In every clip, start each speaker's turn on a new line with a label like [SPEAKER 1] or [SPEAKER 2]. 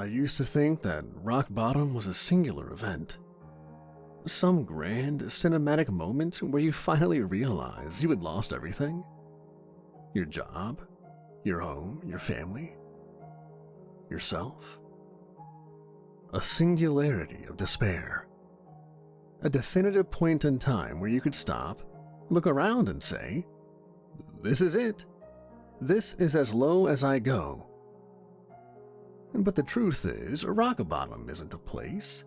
[SPEAKER 1] I used to think that rock bottom was a singular event. Some grand, cinematic moment where you finally realize you had lost everything. Your job, your home, your family, yourself. A singularity of despair. A definitive point in time where you could stop, look around and say, "This is it. This is as low as I go." But the truth is, rock bottom isn't a place.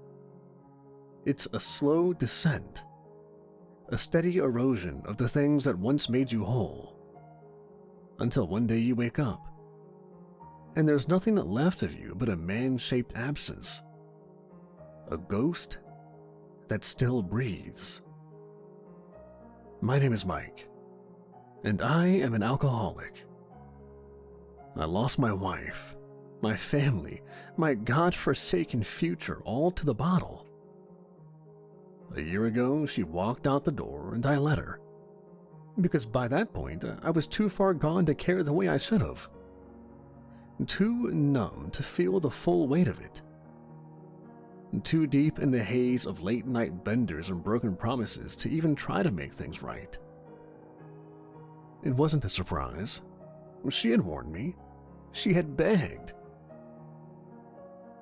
[SPEAKER 1] It's a slow descent, a steady erosion of the things that once made you whole, until one day you wake up, and there's nothing left of you but a man-shaped absence, a ghost that still breathes. My name is Mike, and I am an alcoholic. I lost my wife, my family, my God-forsaken future all to the bottle. A year ago, she walked out the door and I let her, because by that point, I was too far gone to care the way I should have. Too numb to feel the full weight of it. Too deep in the haze of late-night benders and broken promises to even try to make things right. It wasn't a surprise. She had warned me. She had begged.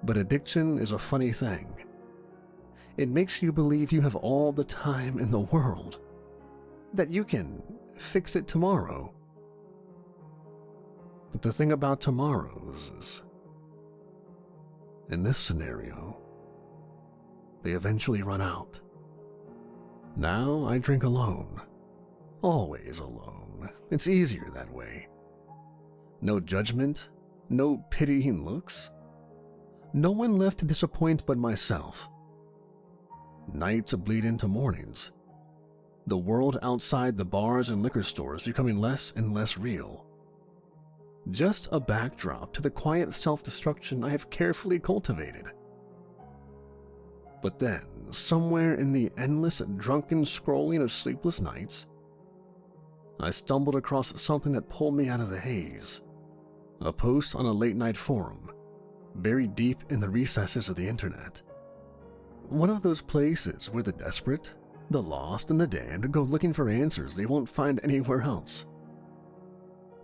[SPEAKER 1] But addiction is a funny thing. It makes you believe you have all the time in the world, that you can fix it tomorrow. But the thing about tomorrows is, in this scenario, they eventually run out. Now I drink alone. Always alone. It's easier that way. No judgment, no pitying looks. No one left to disappoint but myself. Nights bleed into mornings. The world outside the bars and liquor stores becoming less and less real. Just a backdrop to the quiet self-destruction I have carefully cultivated. But then, somewhere in the endless drunken scrolling of sleepless nights, I stumbled across something that pulled me out of the haze. A post on a late-night forum, buried deep in the recesses of the internet. One of those places where the desperate, the lost, and the damned go looking for answers they won't find anywhere else.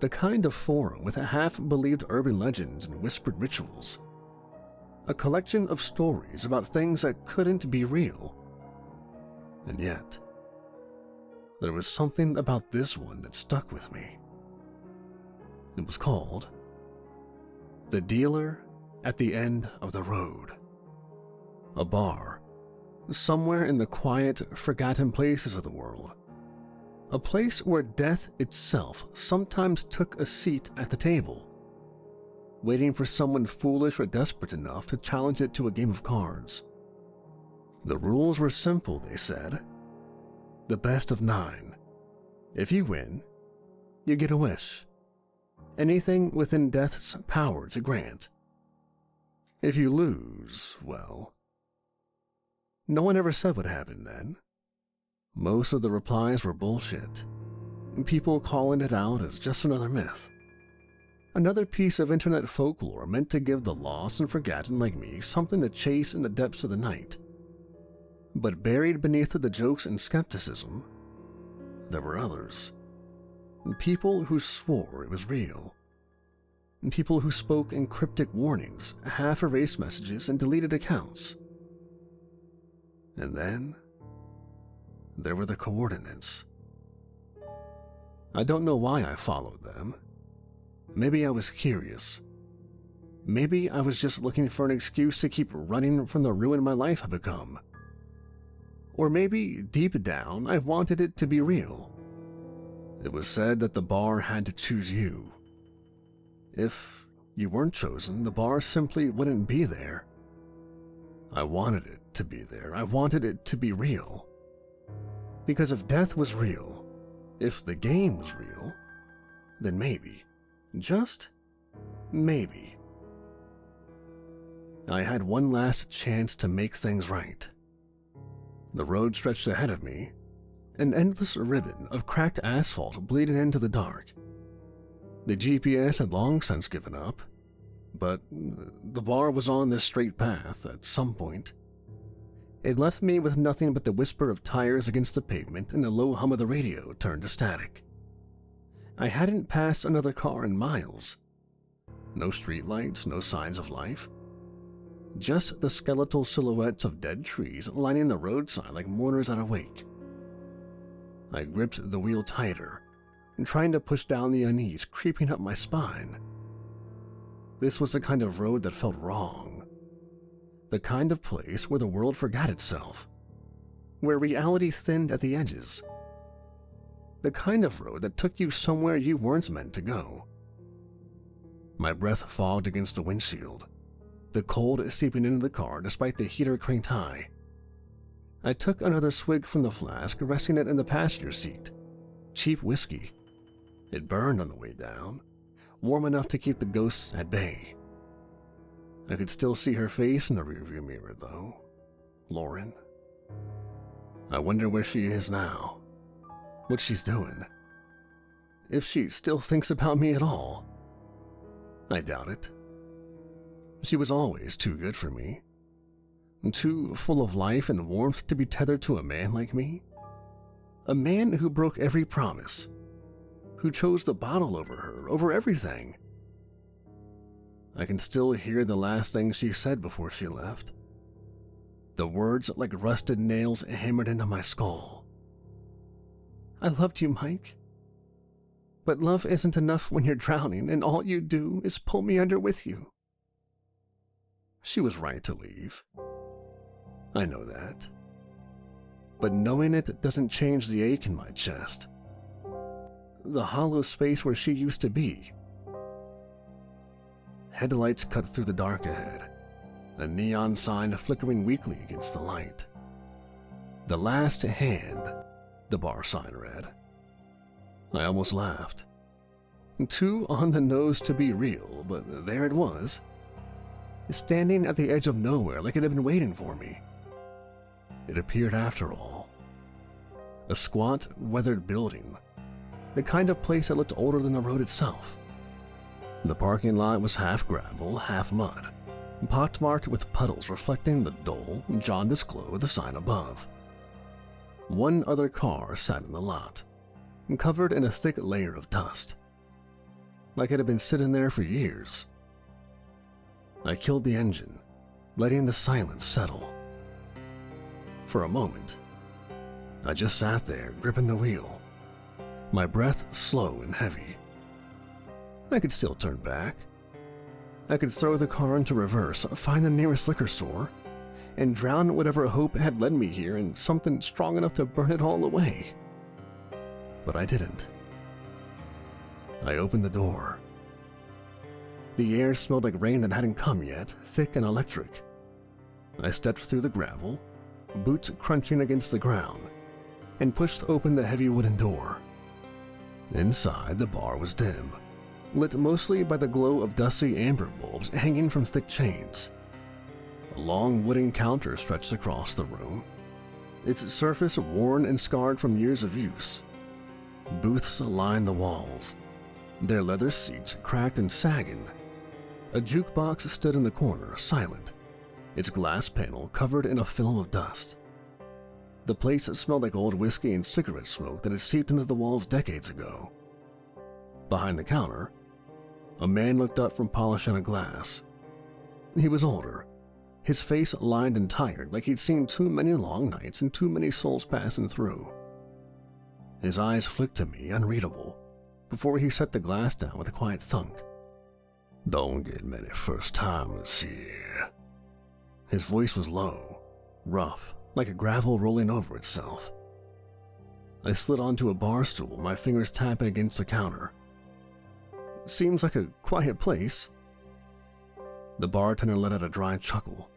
[SPEAKER 1] The kind of forum with half-believed urban legends and whispered rituals. A collection of stories about things that couldn't be real. And yet, there was something about this one that stuck with me. It was called The Dealer at the End of the Road. A bar, somewhere in the quiet, forgotten places of the world. A place where death itself sometimes took a seat at the table, waiting for someone foolish or desperate enough to challenge it to a game of cards. The rules were simple, they said. The best of 9. If you win, you get a wish. Anything within death's power to grant. If you lose, well... No one ever said what happened then. Most of the replies were bullshit. People calling it out as just another myth. Another piece of internet folklore meant to give the lost and forgotten like me something to chase in the depths of the night. But buried beneath the jokes and skepticism, there were others. People who swore it was real. People who spoke in cryptic warnings, half-erased messages, and deleted accounts. And then, there were the coordinates. I don't know why I followed them. Maybe I was curious. Maybe I was just looking for an excuse to keep running from the ruin my life had become. Or maybe, deep down, I wanted it to be real. It was said that the bar had to choose you. If you weren't chosen, the bar simply wouldn't be there. I wanted it to be there. I wanted it to be real. Because if death was real, if the game was real, then maybe, just maybe, I had one last chance to make things right. The road stretched ahead of me, an endless ribbon of cracked asphalt bleeding into the dark. The GPS had long since given up, but the bar was on this straight path at some point. It left me with nothing but the whisper of tires against the pavement and the low hum of the radio turned to static. I hadn't passed another car in miles. No streetlights, no signs of life. Just the skeletal silhouettes of dead trees lining the roadside like mourners at a wake. I gripped the wheel tighter, trying to push down the unease creeping up my spine. This was the kind of road that felt wrong. The kind of place where the world forgot itself. Where reality thinned at the edges. The kind of road that took you somewhere you weren't meant to go. My breath fogged against the windshield, the cold seeping into the car despite the heater cranked high. I took another swig from the flask, resting it in the passenger seat. Cheap whiskey. It burned on the way down, warm enough to keep the ghosts at bay. I could still see her face in the rearview mirror, though. Lauren. I wonder where she is now. What she's doing. If she still thinks about me at all. I doubt it. She was always too good for me. Too full of life and warmth to be tethered to a man like me. A man who broke every promise. Who chose the bottle over her, over everything. I can still hear the last thing she said before she left. The words like rusted nails hammered into my skull. I loved you, Mike. But love isn't enough when you're drowning and all you do is pull me under with you. She was right to leave. I know that. But knowing it doesn't change the ache in my chest. The hollow space where she used to be. Headlights cut through the dark ahead, a neon sign flickering weakly against the light. The last hand, the bar sign read. I almost laughed. Too on the nose to be real, but there it was. Standing at the edge of nowhere like it had been waiting for me. It appeared after all. A squat, weathered building. The kind of place that looked older than the road itself. The parking lot was half gravel, half mud, pockmarked with puddles reflecting the dull, jaundiced glow of the sign above. One other car sat in the lot, covered in a thick layer of dust, like it had been sitting there for years. I killed the engine, letting the silence settle. For a moment, I just sat there, gripping the wheel, my breath slow and heavy. I could still turn back. I could throw the car into reverse, find the nearest liquor store, and drown whatever hope had led me here in something strong enough to burn it all away. But I didn't. I opened the door. The air smelled like rain that hadn't come yet, thick and electric. I stepped through the gravel, boots crunching against the ground, and pushed open the heavy wooden door. Inside, the bar was dim, lit mostly by the glow of dusty amber bulbs hanging from thick chains. A long wooden counter stretched across the room, its surface worn and scarred from years of use. Booths lined the walls, their leather seats cracked and sagging. A jukebox stood in the corner, silent, its glass panel covered in a film of dust. The place smelled like old whiskey and cigarette smoke that had seeped into the walls decades ago. Behind the counter, a man looked up from polishing a glass. He was older, his face lined and tired like he'd seen too many long nights and too many souls passing through. His eyes flicked to me, unreadable, before he set the glass down with a quiet thunk. Don't get many first-timers here. His voice was low, rough, like a gravel rolling over itself. I slid onto a bar stool, my fingers tapping against the counter. Seems like a quiet place. The bartender let out a dry chuckle.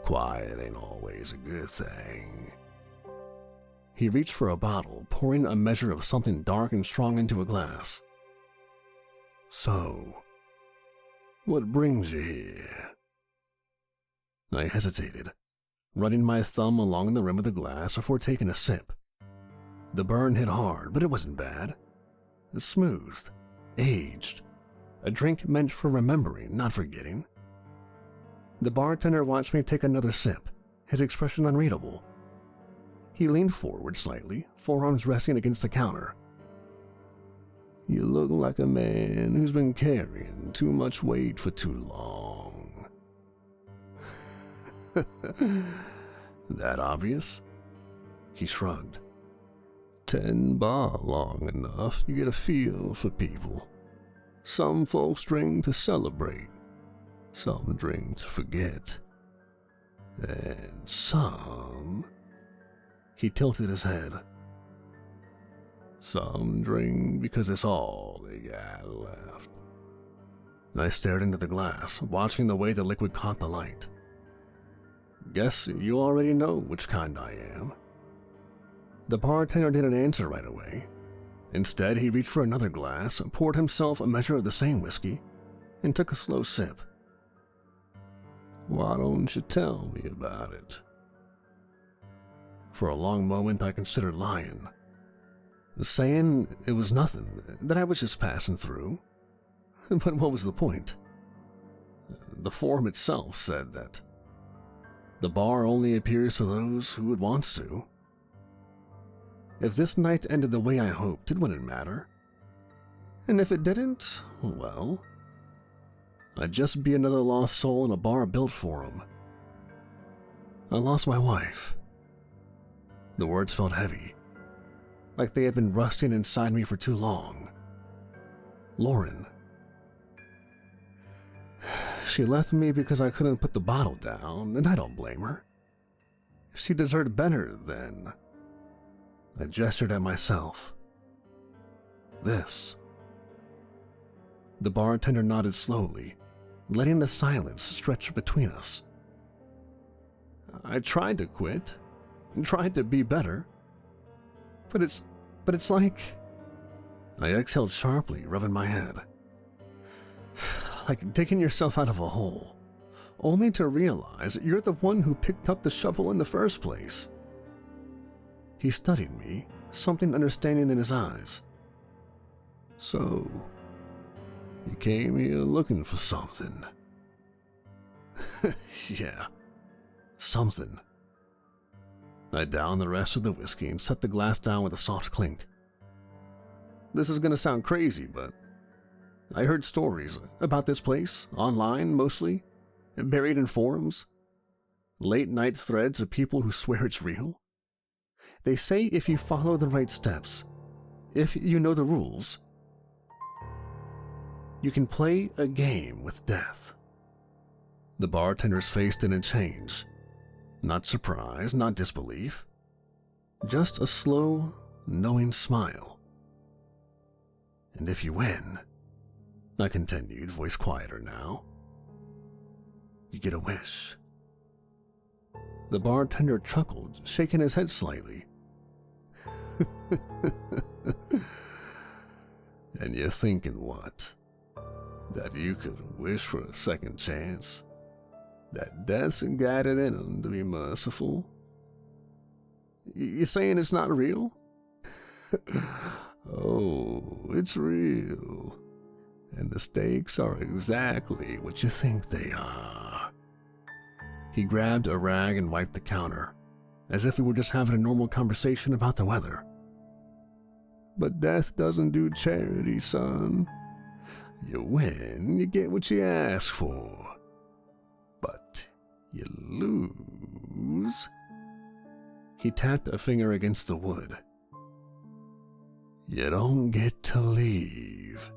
[SPEAKER 1] Quiet ain't always a good thing. He reached for a bottle, pouring a measure of something dark and strong into a glass. So, what brings you here? I hesitated, running my thumb along the rim of the glass before taking a sip. The burn hit hard, but it wasn't bad. Smooth, aged, a drink meant for remembering, not forgetting. The bartender watched me take another sip, his expression unreadable. He leaned forward slightly, forearms resting against the counter. "You look like a man who's been carrying too much weight for too long." That obvious? He shrugged. 10 bar long enough, you get a feel for people. Some folks drink to celebrate, some drink to forget, and some... He tilted his head. Some drink because it's all they got left. I stared into the glass, watching the way the liquid caught the light. Guess you already know which kind I am. The bartender didn't answer right away. Instead, he reached for another glass, poured himself a measure of the same whiskey, and took a slow sip. "Why don't you tell me about it?" For a long moment, I considered lying, saying it was nothing, that I was just passing through. But what was the point? The form itself said that the bar only appears to those who it wants to. If this night ended the way I hoped, it wouldn't matter. And if it didn't, well, I'd just be another lost soul in a bar built for him. I lost my wife. The words felt heavy, like they had been rusting inside me for too long. Lauren. She left me because I couldn't put the bottle down, and I don't blame her. She deserved better then. I gestured at myself. This. The bartender nodded slowly, letting the silence stretch between us. I tried to quit, tried to be better, but it's like... I exhaled sharply, rubbing my head. Like digging yourself out of a hole, only to realize you're the one who picked up the shovel in the first place. He studied me, something understanding in his eyes. So, you came here looking for something. Yeah, something. I downed the rest of the whiskey and set the glass down with a soft clink. This is gonna sound crazy, but I heard stories about this place, online mostly, buried in forums, late-night threads of people who swear it's real. They say if you follow the right steps, if you know the rules, you can play a game with death. The bartender's face didn't change. Not surprise, not disbelief. Just a slow, knowing smile. And if you win, I continued, voice quieter now, you get a wish. The bartender chuckled, shaking his head slightly. And you're thinking what? That you could wish for a second chance? That death's got it in him to be merciful? You saying it's not real? Oh, it's real. And the stakes are exactly what you think they are. He grabbed a rag and wiped the counter, as if we were just having a normal conversation about the weather. But death doesn't do charity, son. You win, you get what you ask for. But you lose. He tapped a finger against the wood. You don't get to leave.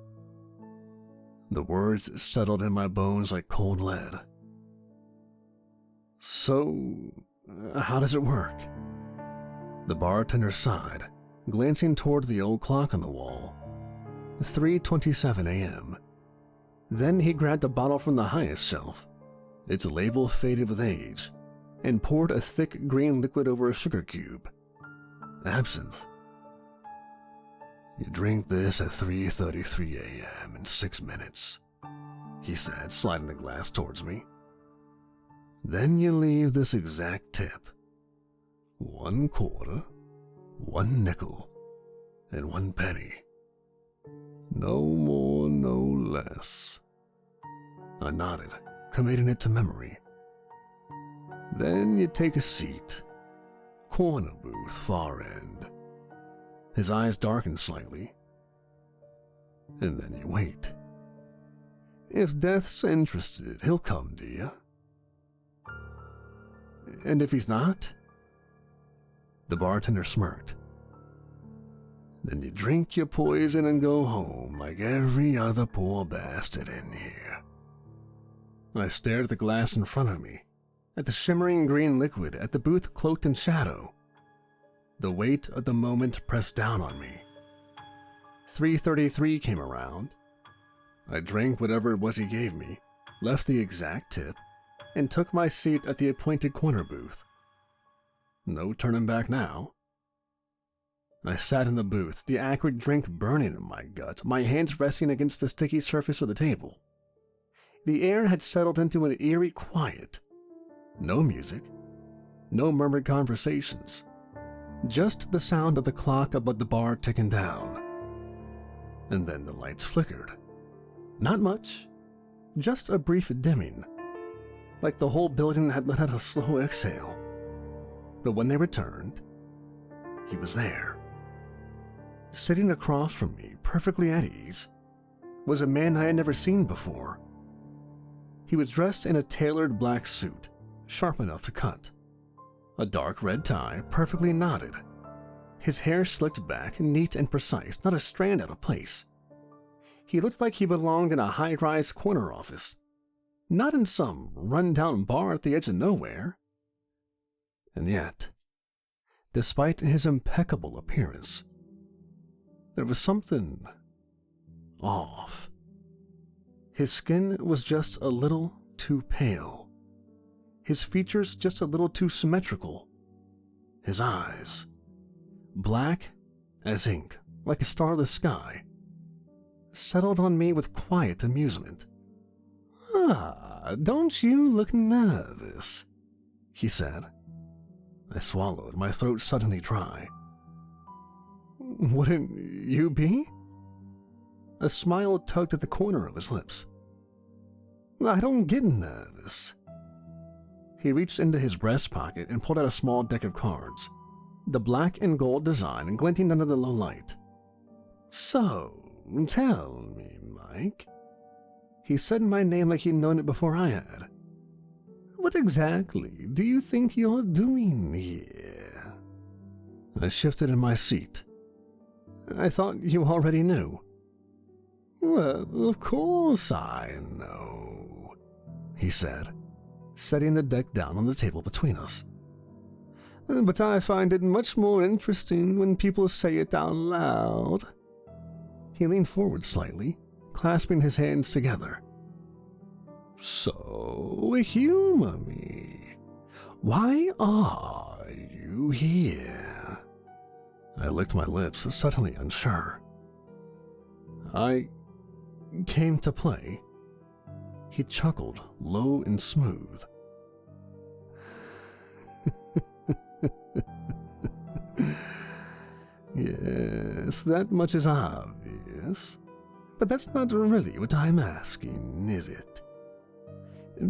[SPEAKER 1] The words settled in my bones like cold lead. So, how does it work? The bartender sighed, glancing toward the old clock on the wall. 3:27 a.m. Then he grabbed a bottle from the highest shelf, its label faded with age, and poured a thick green liquid over a sugar cube. Absinthe. You drink this at 3:33 a.m. in 6 minutes, he said, sliding the glass towards me. Then you leave this exact tip. 1 quarter, 1 nickel, and 1 penny. No more, no less. I nodded, committing it to memory. Then you take a seat. Corner booth, far end. His eyes darken slightly. And then you wait. If Death's interested, he'll come to you. And if he's not? The bartender smirked. Then you drink your poison and go home like every other poor bastard in here. I stared at the glass in front of me, at the shimmering green liquid, at the booth cloaked in shadow. The weight of the moment pressed down on me. 3:33 came around. I drank whatever it was he gave me, left the exact tip, and took my seat at the appointed corner booth. No turning back now. I sat in the booth, the acrid drink burning in my gut, my hands resting against the sticky surface of the table. The air had settled into an eerie quiet. No music, no murmured conversations, just the sound of the clock above the bar ticking down. And then the lights flickered. Not much, just a brief dimming, like the whole building had let out a slow exhale. But when they returned, he was there. Sitting across from me, perfectly at ease, was a man I had never seen before. He was dressed in a tailored black suit, sharp enough to cut. A dark red tie, perfectly knotted. His hair slicked back, neat and precise, not a strand out of place. He looked like he belonged in a high-rise corner office, not in some run-down bar at the edge of nowhere. And yet, despite his impeccable appearance, there was something off. His skin was just a little too pale. His features just a little too symmetrical. His eyes, black as ink, like a starless sky, settled on me with quiet amusement. "Ah, don't you look nervous," he said. I swallowed, my throat suddenly dry. "Wouldn't you be?" A smile tugged at the corner of his lips. "I don't get nervous." He reached into his breast pocket and pulled out a small deck of cards, the black and gold design glinting under the low light. "So, tell me, Mike." He said my name like he'd known it before I had. "What exactly do you think you're doing here?" I shifted in my seat. "I thought you already knew." "Well, of course I know," he said, setting the deck down on the table between us. "But I find it much more interesting when people say it out loud." He leaned forward slightly, clasping his hands together. "So, humor me. Why are you here?" I licked my lips, suddenly unsure. "I came to play." He chuckled, low and smooth. "Yes, that much is obvious. But that's not really what I'm asking, is it?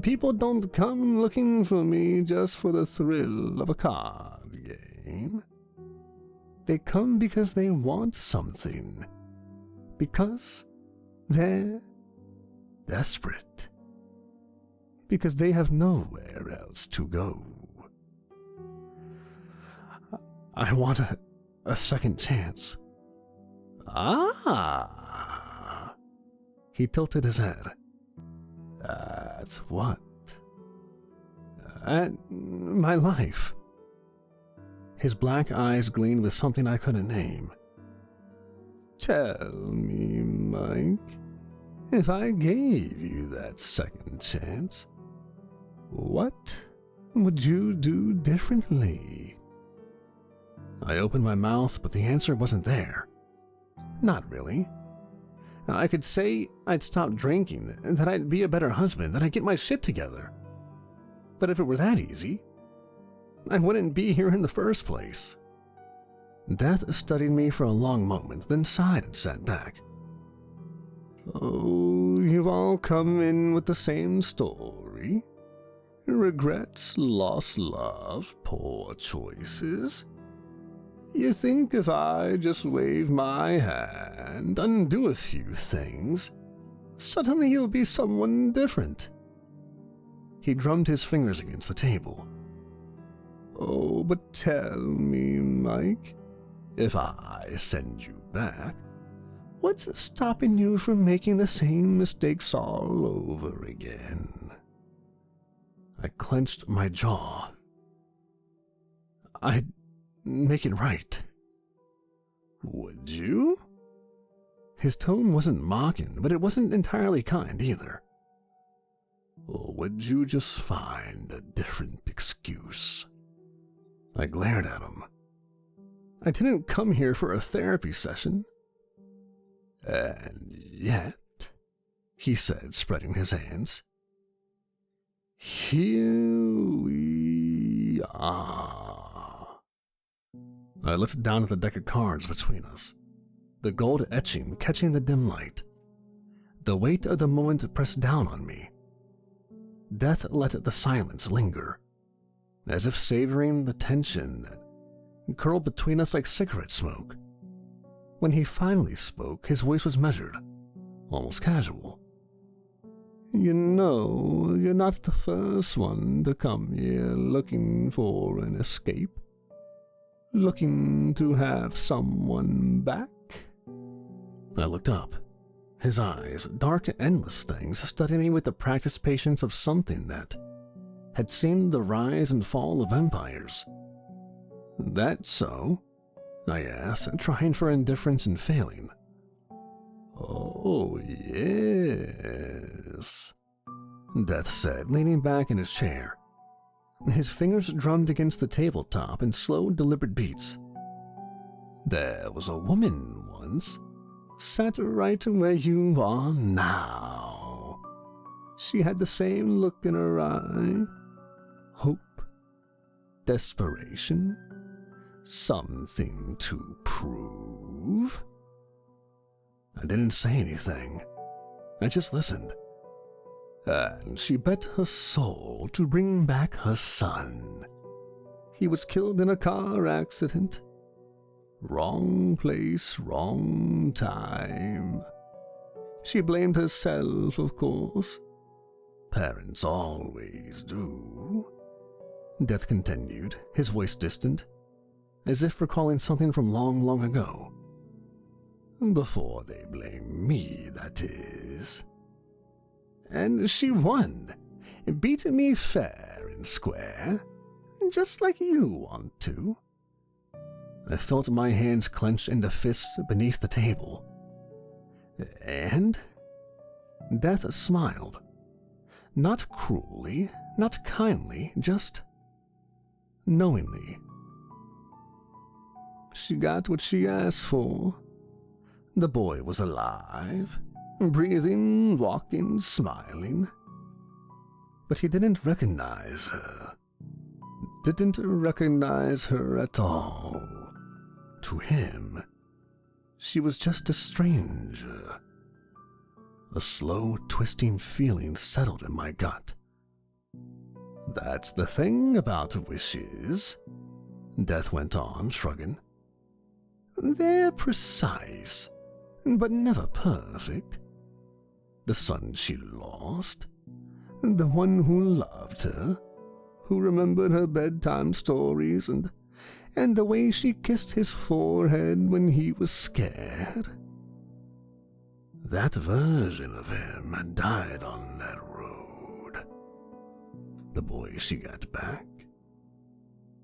[SPEAKER 1] People don't come looking for me just for the thrill of a card game. They come because they want something. Because they're desperate. Because they have nowhere else to go. I want a second chance." "Ah!" He tilted his head. "That's what?" "At my life." His black eyes gleamed with something I couldn't name. "Tell me, Mike, if I gave you that second chance, what would you do differently?" I opened my mouth, but the answer wasn't there. Not really. I could say I'd stop drinking, that I'd be a better husband, that I'd get my shit together. But if it were that easy, I wouldn't be here in the first place. Death studied me for a long moment, then sighed and sat back. Oh, you've all come in with the same story. Regrets, lost love, poor choices. You think if I just wave my hand, undo a few things, suddenly you'll be someone different. He drummed his fingers against the table. Oh, but tell me, Mike, if I send you back, what's stopping you from making the same mistakes all over again? I clenched my jaw. I'd make it right. Would you? His tone wasn't mocking, but it wasn't entirely kind either. Or would you just find a different excuse? I glared at him. I didn't come here for a therapy session. And yet, he said, spreading his hands, here we are. I looked down at the deck of cards between us, the gold etching catching the dim light. The weight of the moment pressed down on me. Death let the silence linger, as if savoring the tension that curled between us like cigarette smoke. When he finally spoke, his voice was measured, almost casual. You know, you're not the first one to come here looking for an escape, looking to have someone back. I looked up. His eyes, dark, endless things, studied me with the practiced patience of something that had seen the rise and fall of empires. That so? I asked, trying for indifference and failing. Oh, yes, Death said, leaning back in his chair. His fingers drummed against the tabletop in slow, deliberate beats. There was a woman once, sat right where you are now. She had the same look in her eye. Hope, desperation, something to prove. I didn't say anything. I just listened. And she bet her soul to bring back her son. He was killed in a car accident. Wrong place, wrong time. She blamed herself, of course. Parents always do. Death continued, his voice distant, as if recalling something from long, long ago. Before they blame me, that is. And she won, beat me fair and square, just like you want to. I felt my hands clenched into fists beneath the table. And Death smiled. Not cruelly, not kindly, just knowingly. She got what she asked for. The boy was alive, breathing, walking, smiling. But he didn't recognize her. Didn't recognize her at all. To him, she was just a stranger. A slow, twisting feeling settled in my gut. That's the thing about wishes, Death went on, shrugging. They're precise, but never perfect. The son she lost, the one who loved her, who remembered her bedtime stories and the way she kissed his forehead when he was scared. That version of him had died on that road. The boy she got back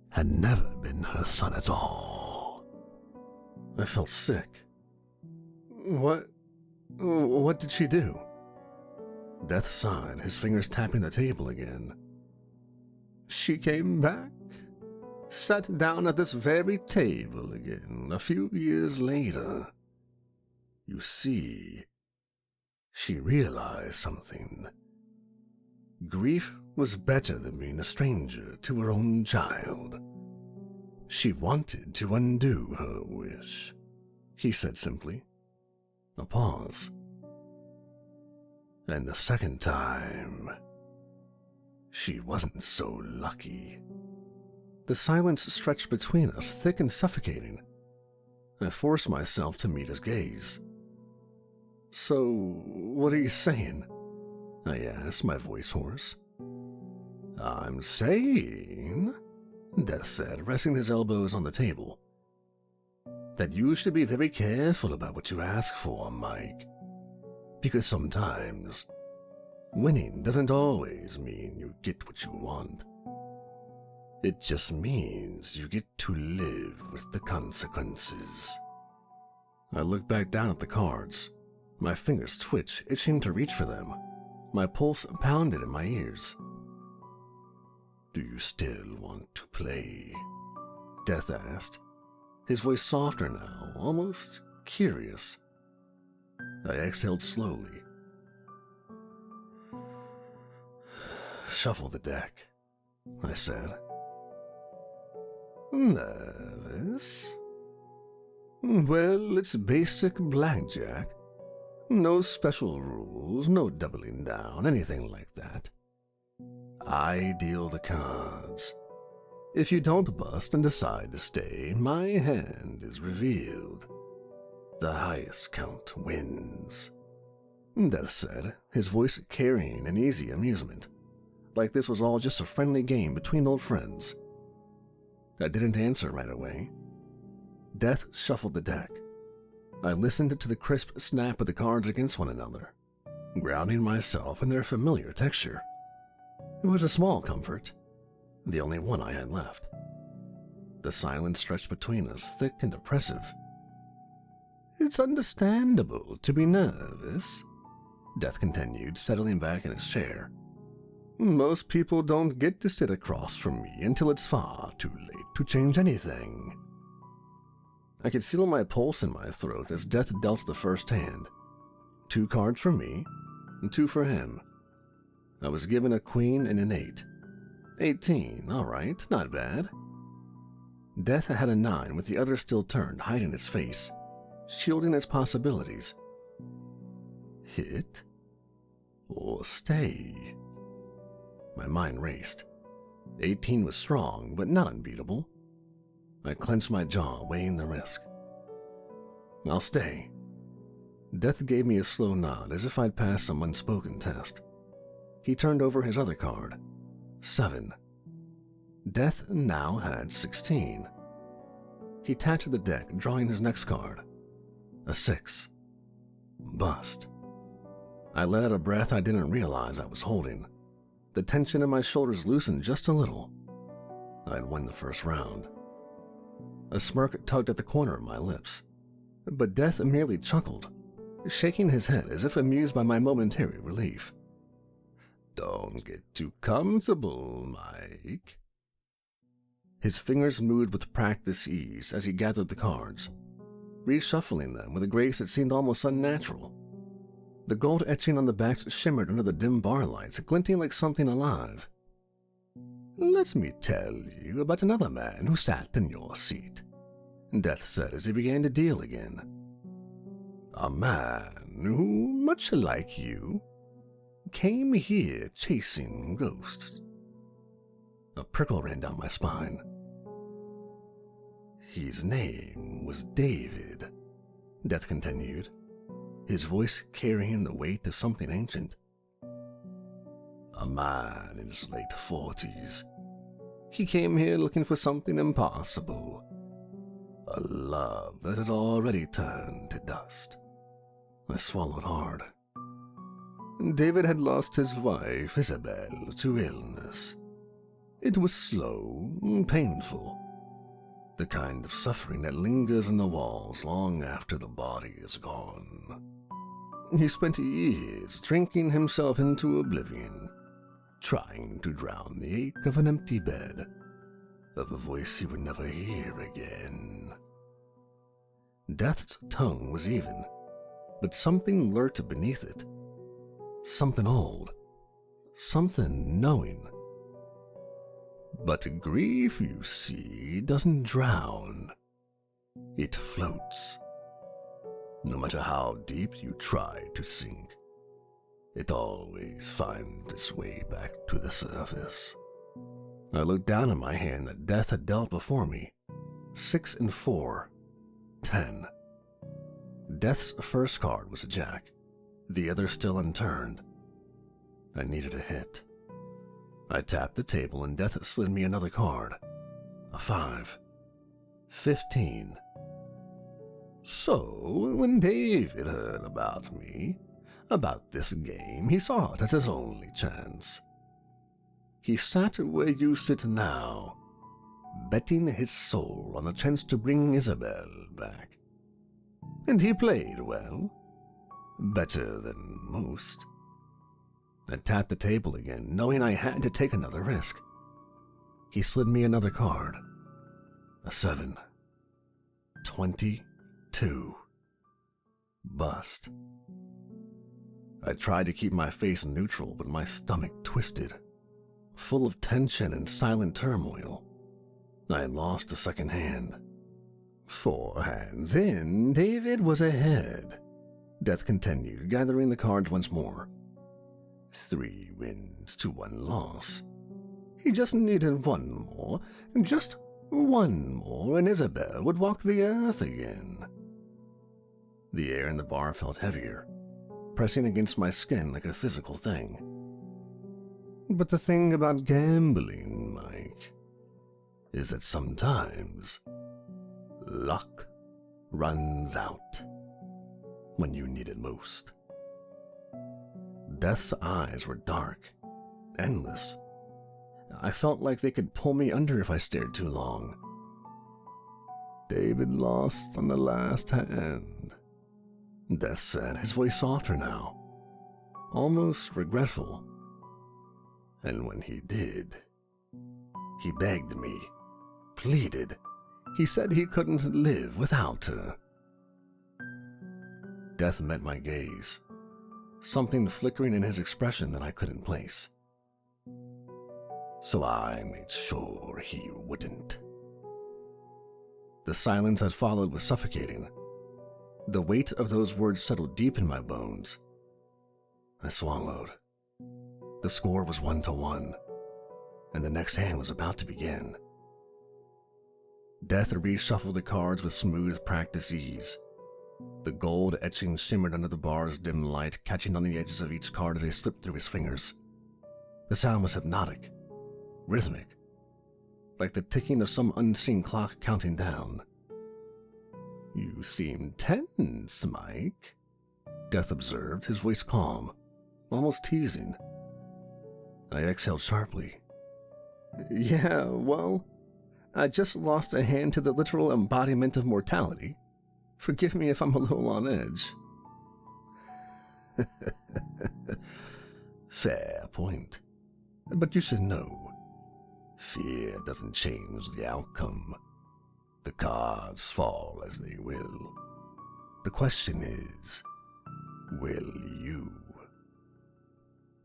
[SPEAKER 1] had never been her son at all. I felt sick. What did she do? Death sighed, his fingers tapping the table again. She came back, sat down at this very table again a few years later. You see, she realized something. Grief was better than being a stranger to her own child. She wanted to undo her wish, he said simply. A pause. And the second time, she wasn't so lucky. The silence stretched between us, thick and suffocating. I forced myself to meet his gaze. "So, what are you saying?" I asked, my voice hoarse. "I'm saying," Death said, resting his elbows on the table, "that you should be very careful about what you ask for, Mike. Because sometimes, winning doesn't always mean you get what you want. It just means you get to live with the consequences." I looked back down at the cards. My fingers twitched, itching to reach for them. My pulse pounded in my ears. "Do you still want to play?" Death asked, his voice softer now, almost curious. I exhaled slowly. "Shuffle the deck," I said. "Nervous? Well, it's basic blackjack. No special rules, no doubling down, anything like that. I deal the cards. If you don't bust and decide to stay, my hand is revealed. The highest count wins," Death said, his voice carrying an easy amusement, like this was all just a friendly game between old friends. I didn't answer right away. Death shuffled the deck. I listened to the crisp snap of the cards against one another, grounding myself in their familiar texture. It was a small comfort, the only one I had left. The silence stretched between us, thick and oppressive. "It's understandable to be nervous," Death continued, settling back in his chair. "Most people don't get to sit across from me until it's far too late to change anything." I could feel my pulse in my throat as Death dealt the first hand. 2 cards for me, and 2 for him. I was given a queen and an 8. 18, all right, not bad. Death had a 9 with the other still turned, hiding its face, shielding its possibilities. Hit or stay? My mind raced. 18 was strong, but not unbeatable. I clenched my jaw, weighing the risk. "I'll stay." Death gave me a slow nod, as if I'd passed some unspoken test. He turned over his other card. 7. Death now had 16. He tapped the deck, drawing his next card. A 6. Bust. I let out a breath I didn't realize I was holding. The tension in my shoulders loosened just a little. I'd won the first round. A smirk tugged at the corner of my lips, but Death merely chuckled, shaking his head as if amused by my momentary relief. "Don't get too comfortable, Mike." His fingers moved with practiced ease as he gathered the cards, reshuffling them with a grace that seemed almost unnatural. The gold etching on the backs shimmered under the dim bar lights, glinting like something alive. "Let me tell you about another man who sat in your seat," Death said as he began to deal again. "A man who, much like you, came here chasing ghosts." A prickle ran down my spine. "His name was David," Death continued, his voice carrying the weight of something ancient. "A man in his late 40s. He came here looking for something impossible. A love that had already turned to dust." I swallowed hard. David had lost his wife, Isabel, to illness. It was slow, painful. The kind of suffering that lingers in the walls long after the body is gone. He spent years drinking himself into oblivion, trying to drown the ache of an empty bed, of a voice he would never hear again. Death's tone was even, but something lurked beneath it. Something old, something knowing. But grief, you see, doesn't drown. It floats, no matter how deep you try to sink. It always finds its way back to the surface. I looked down at my hand that death had dealt before me. 6 and 4. 10. Death's first card was a jack, the other still unturned. I needed a hit. I tapped the table and death slid me another card. A 5. 15. So, when David heard about me, about this game, he saw it as his only chance. He sat where you sit now, betting his soul on the chance to bring Isabel back. And he played well. Better than most. I tapped the table again, knowing I had to take another risk. He slid me another card. A 7. 22. Bust. I tried to keep my face neutral, but my stomach twisted, full of tension and silent turmoil. I had lost a second hand. 4 hands in, David was ahead. Death continued, gathering the cards once more. 3 wins to 1 loss. He just needed one more, just one more, and Isabel would walk the earth again. The air in the bar felt heavier, pressing against my skin like a physical thing. But the thing about gambling, Mike, is that sometimes luck runs out when you need it most. Death's eyes were dark, endless. I felt like they could pull me under if I stared too long. David lost on the last hand, Death said, his voice softer now, almost regretful. And when he did, he begged me, pleaded. He said he couldn't live without her. Death met my gaze, something flickering in his expression that I couldn't place. So I made sure he wouldn't. The silence that followed was suffocating. The weight of those words settled deep in my bones. I swallowed. The score was 1-1, and the next hand was about to begin. Death reshuffled the cards with smooth practice ease. The gold etching shimmered under the bar's dim light, catching on the edges of each card as they slipped through his fingers. The sound was hypnotic, rhythmic, like the ticking of some unseen clock counting down. You seem tense, Mike, Death observed, his voice calm, almost teasing. I exhaled sharply. Yeah, well, I just lost a hand to the literal embodiment of mortality. Forgive me if I'm a little on edge. Fair point. But you should know, fear doesn't change the outcome. The cards fall as they will. The question is, will you?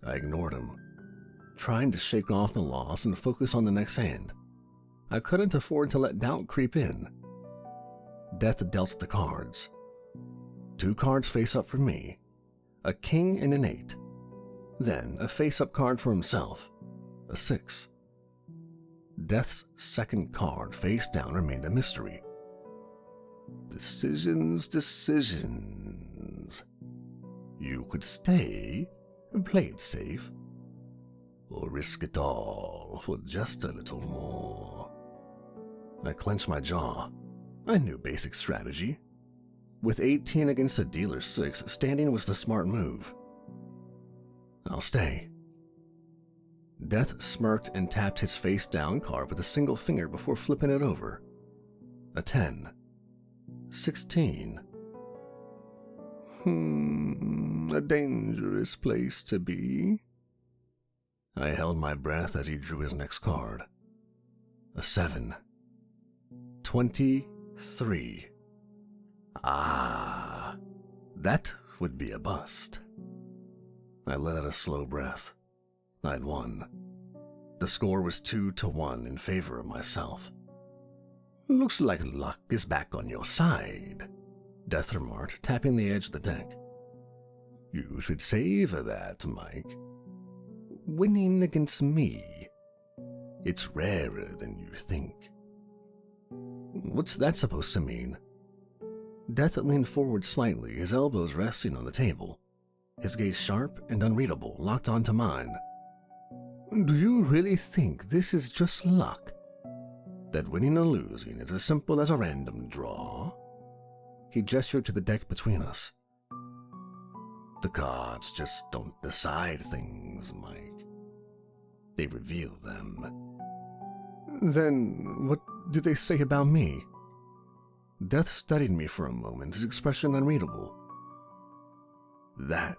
[SPEAKER 1] I ignored him, trying to shake off the loss and focus on the next hand. I couldn't afford to let doubt creep in. Death dealt the cards. 2 cards face up for me, a king and an 8. Then a face-up card for himself, a 6. Death's second card face down remained a mystery. Decisions. You could stay and play it safe, or risk it all for just a little more. I clenched my jaw. I knew basic strategy. With 18 against a dealer 6, standing was the smart move. I'll stay. Death smirked and tapped his face-down card with a single finger before flipping it over. A 10. 16. A dangerous place to be. I held my breath as he drew his next card. A 7. 23. Ah, that would be a bust. I let out a slow breath. I'd won. The score was 2-1 in favor of myself. Looks like luck is back on your side, Death remarked, tapping the edge of the deck. You should savor that, Mike. Winning against me, it's rarer than you think. What's that supposed to mean? Death leaned forward slightly, his elbows resting on the table, his gaze sharp and unreadable, locked onto mine. Do you really think this is just luck? That winning or losing is as simple as a random draw? He gestured to the deck between us. The cards just don't decide things, Mike. They reveal them. Then what do they say about me? Death studied me for a moment, his expression unreadable. That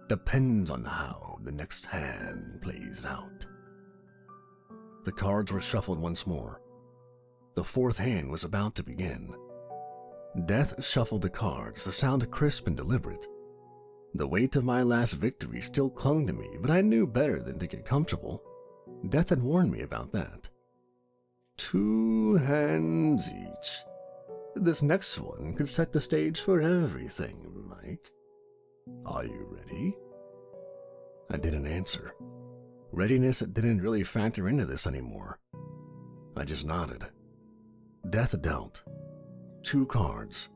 [SPEAKER 1] depends on how the next hand plays out. The cards were shuffled once more. The fourth hand was about to begin. Death shuffled the cards, the sound crisp and deliberate. The weight of my last victory still clung to me, but I knew better than to get comfortable. Death had warned me about that. 2 hands each. This next one could set the stage for everything, Mike. Are you ready? I didn't answer. Readiness didn't really factor into this anymore. I just nodded. Death dealt. 2 cards.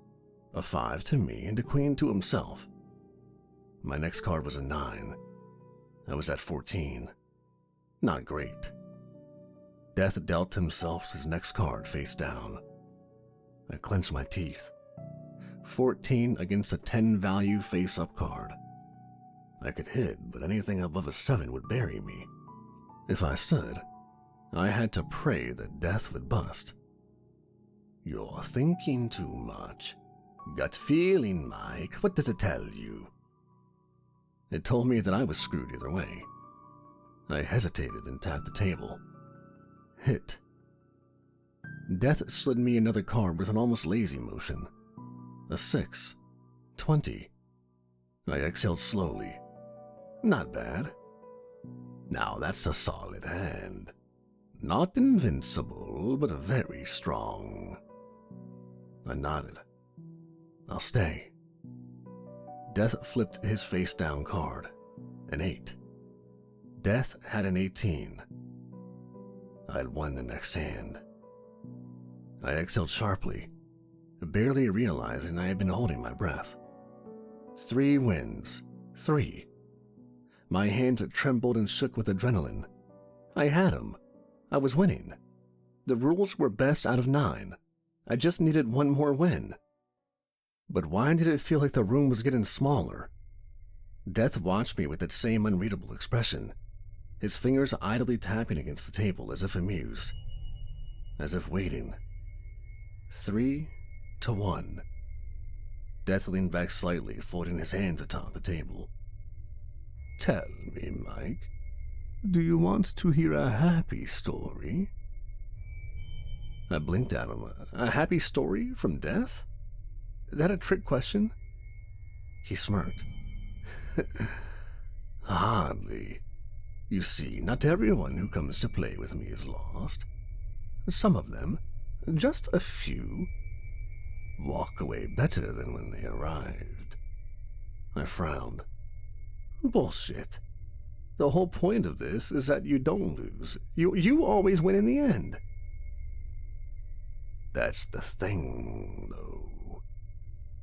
[SPEAKER 1] A 5 to me and a queen to himself. My next card was a 9. I was at 14. Not great. Death dealt himself his next card face down. I clenched my teeth. 14 against a 10 value face-up card. I could hit, but anything above a 7 would bury me. If I stood, I had to pray that Death would bust. You're thinking too much. Gut feeling, Mike. What does it tell you? It told me that I was screwed either way. I hesitated and tapped the table. Hit. Death slid me another card with an almost lazy motion. A 6. 20. I exhaled slowly. Not bad. Now that's a solid hand. Not invincible, but very strong. I nodded. I'll stay. Death flipped his face-down card. An 8. Death had an 18. I'd won the next hand. I exhaled sharply, barely realizing I had been holding my breath. 3 wins. 3. My hands trembled and shook with adrenaline. I had him. I was winning. The rules were best out of 9. I just needed one more win. But why did it feel like the room was getting smaller? Death watched me with that same unreadable expression, his fingers idly tapping against the table as if amused, as if waiting. 3 to 1. Death leaned back slightly, folding his hands atop the table. Tell me, Mike, do you want to hear a happy story? I blinked at him. A happy story from Death? That a trick question? He smirked. Hardly. You see, not everyone who comes to play with me is lost. Some of them, just a few, walk away better than when they arrived. I frowned. Bullshit. The whole point of this is that you don't lose. You always win in the end. That's the thing, though.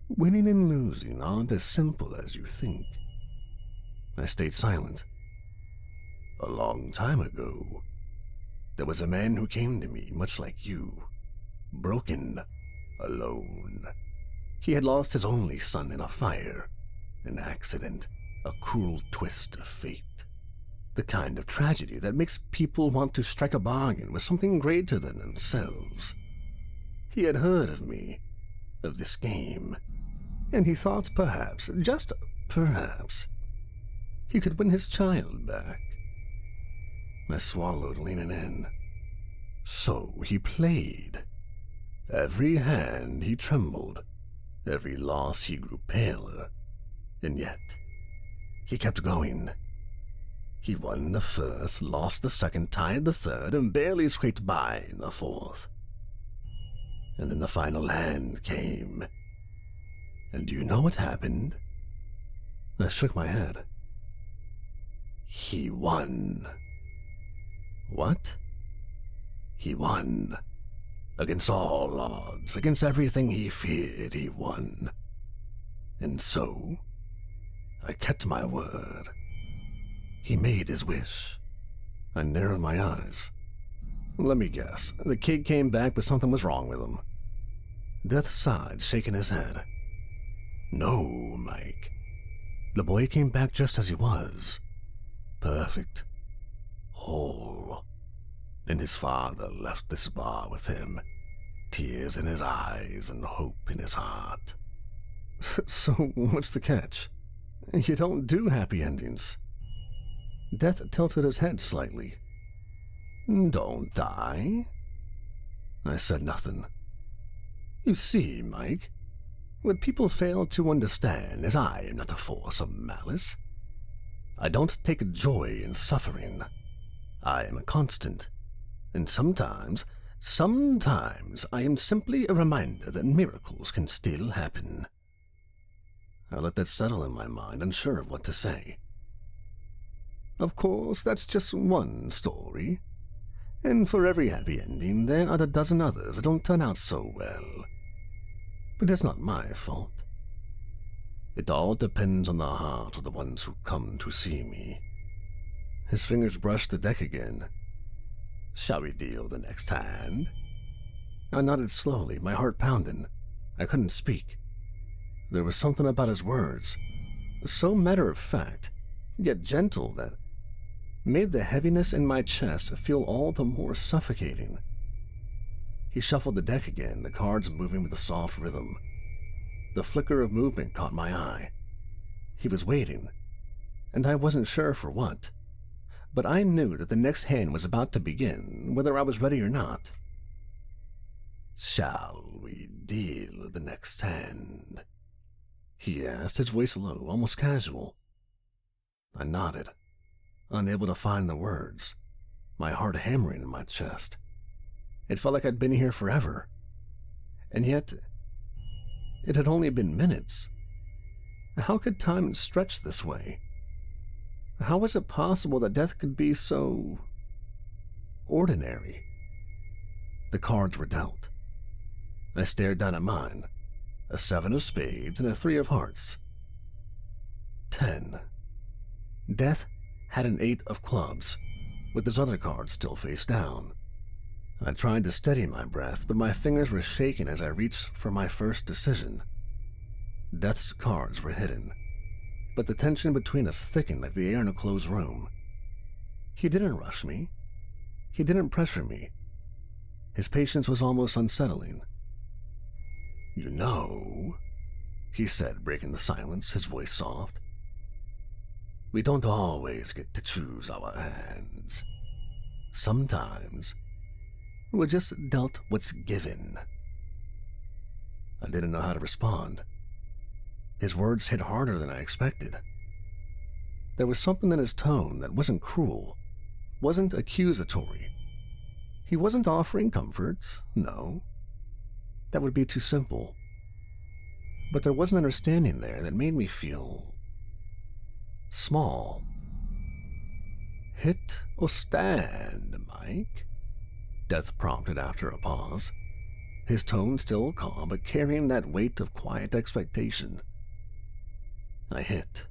[SPEAKER 1] Winning and losing aren't as simple as you think. I stayed silent. A long time ago, there was a man who came to me much like you, broken, alone. He had lost his only son in a fire, an accident, a cruel twist of fate. The kind of tragedy that makes people want to strike a bargain with something greater than themselves. He had heard of me, of this game, and he thought perhaps, just perhaps, he could win his child back. I swallowed, leaning in. So he played. Every hand he trembled, every loss he grew paler, and yet he kept going. He won the first, lost the second, tied the third, and barely scraped by in the fourth. And then the final hand came. And do you know what happened? I shook my head. He won. What? He won. Against all odds, against everything he feared, he won. And so, I kept my word. He made his wish. I narrowed my eyes. Let me guess, the kid came back but something was wrong with him. Death sighed, shaking his head. No, Mike. The boy came back just as he was. Perfect. Whole. And his father left this bar with him. Tears in his eyes and hope in his heart. So, what's the catch? You don't do happy endings. Death tilted his head slightly. Don't I? I said nothing. You see, Mike, what people fail to understand is I am not a force of malice. I don't take joy in suffering. I am a constant. And sometimes I am simply a reminder that miracles can still happen. I let that settle in my mind, unsure of what to say. Of course, that's just one story. And for every happy ending, there are a dozen others that don't turn out so well. But it's not my fault. It all depends on the heart of the ones who come to see me. His fingers brushed the deck again. Shall we deal the next hand? I nodded slowly, my heart pounding. I couldn't speak. There was something about his words, so matter-of-fact, yet gentle, that made the heaviness in my chest feel all the more suffocating. He shuffled the deck again, the cards moving with a soft rhythm. The flicker of movement caught my eye. He was waiting, and I wasn't sure for what, but I knew that the next hand was about to begin, whether I was ready or not. Shall we deal the next hand? He asked, his voice low, almost casual. I nodded, unable to find the words, my heart hammering in my chest. It felt like I'd been here forever, and yet it had only been minutes. How could time stretch this way? How was it possible that death could be so ordinary? The cards were dealt. I stared down at mine, a 7 of spades and a 3 of hearts. 10. Death had an 8 of clubs, with his other cards still face down. I tried to steady my breath, but my fingers were shaking as I reached for my first decision. Death's cards were hidden, but the tension between us thickened like the air in a closed room. He didn't rush me. He didn't pressure me. His patience was almost unsettling. You know, he said, breaking the silence, his voice soft. We don't always get to choose our hands. Sometimes we're just dealt what's given. I didn't know how to respond. His words hit harder than I expected. There was something in his tone that wasn't cruel, wasn't accusatory. He wasn't offering comfort, no. That would be too simple. But there was an understanding there that made me feel small. Hit or stand, Mike? Death prompted after a pause, his tone still calm but carrying that weight of quiet expectation. I hit.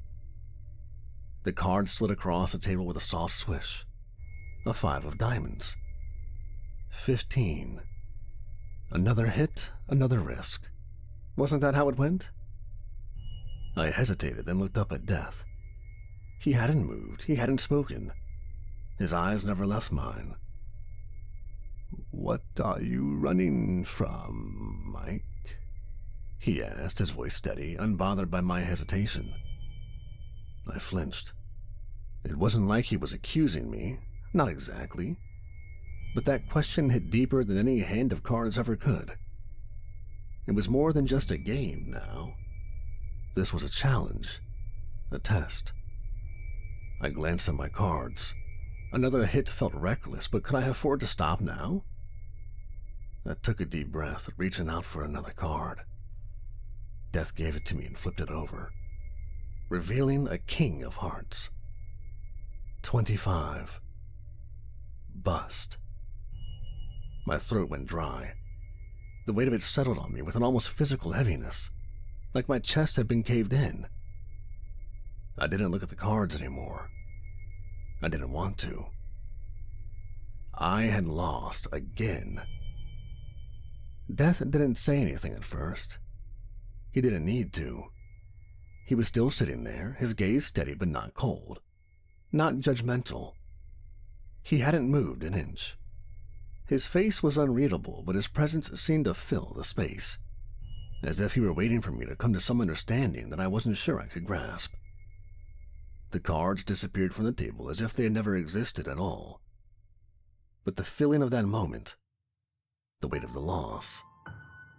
[SPEAKER 1] The card slid across the table with a soft swish. A 5 of diamonds. 15. Another hit, another risk. Wasn't that how it went? I hesitated, then looked up at Death. He hadn't moved, he hadn't spoken. His eyes never left mine. What are you running from, Mike? He asked, his voice steady, unbothered by my hesitation. I flinched. It wasn't like he was accusing me, not exactly. But that question hit deeper than any hand of cards ever could. It was more than just a game now. This was a challenge, a test. I glanced at my cards. Another hit felt reckless, but could I afford to stop now? I took a deep breath, reaching out for another card. Death gave it to me and flipped it over. revealing a king of hearts. 25. Bust. My throat went dry. The weight of it settled on me with an almost physical heaviness, like my chest had been caved in. I didn't look at the cards anymore. I didn't want to. I had lost again. Death didn't say anything at first. He didn't need to. He was still sitting there, his gaze steady but not cold, not judgmental. He hadn't moved an inch. His face was unreadable, but his presence seemed to fill the space, as if he were waiting for me to come to some understanding that I wasn't sure I could grasp. The cards disappeared from the table as if they had never existed at all. But the feeling of that moment, the weight of the loss,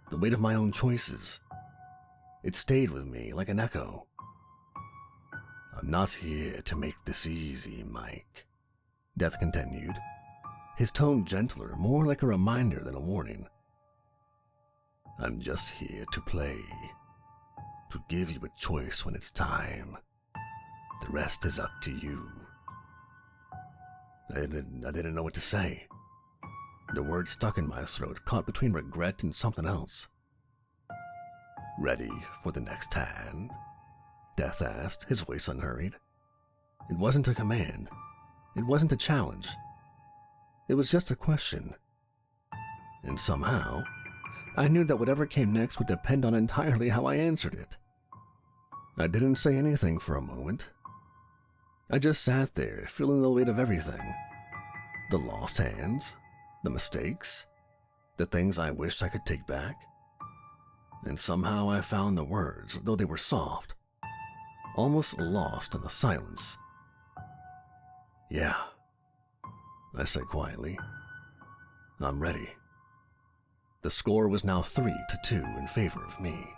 [SPEAKER 1] the weight of my own choices, it stayed with me like an echo. "I'm not here to make this easy, Mike," Death continued, his tone gentler, more like a reminder than a warning. "I'm just here to play, to give you a choice when it's time. The rest is up to you." I didn't know what to say. The words stuck in my throat, caught between regret and something else. "Ready for the next hand?" Death asked, his voice unhurried. It wasn't a command. It wasn't a challenge. It was just a question. And somehow, I knew that whatever came next would depend on entirely how I answered it. I didn't say anything for a moment. I just sat there, feeling the weight of everything. The lost hands, the mistakes, the things I wished I could take back. And somehow I found the words, though they were soft, almost lost in the silence. "Yeah," I said quietly. "I'm ready." The score was now 3-2 in favor of me.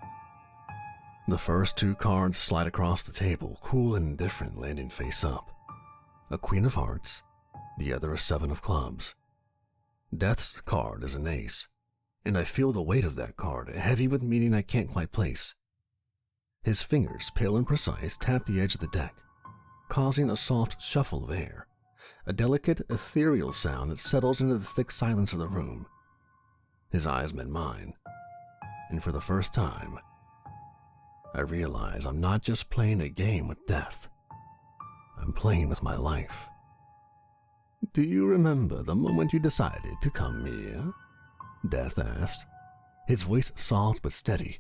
[SPEAKER 1] The first two cards slide across the table, cool and indifferent, landing face up. A queen of hearts, the other a 7 of clubs. Death's card is an ace, and I feel the weight of that card, heavy with meaning I can't quite place. His fingers, pale and precise, tap the edge of the deck, causing a soft shuffle of air, a delicate, ethereal sound that settles into the thick silence of the room. His eyes met mine, and for the first time, I realize I'm not just playing a game with death. I'm playing with my life. "Do you remember the moment you decided to come here?" Death asked, his voice soft but steady.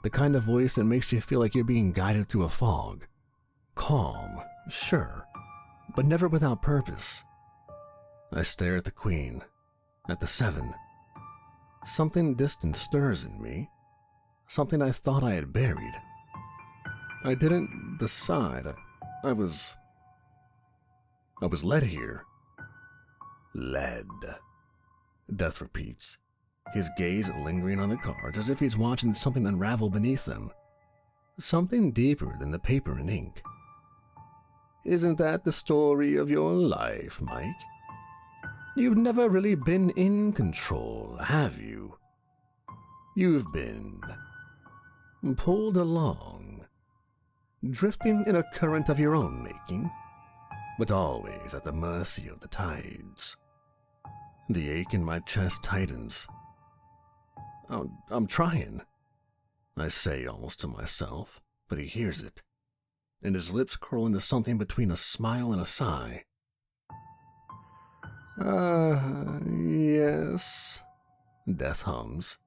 [SPEAKER 1] The kind of voice that makes you feel like you're being guided through a fog. Calm, sure, but never without purpose. I stare at the queen, at the 7. Something distant stirs in me. Something I thought I had buried. I didn't decide. I was led here. "Led," Death repeats, his gaze lingering on the cards as if he's watching something unravel beneath them. Something deeper than the paper and ink. "Isn't that the story of your life, Mike? You've never really been in control, have you? You've been pulled along, drifting in a current of your own making, but always at the mercy of the tides." The ache in my chest tightens. I'm trying," I say almost to myself, but he hears it, and his lips curl into something between a smile and a sigh. Yes," Death hums,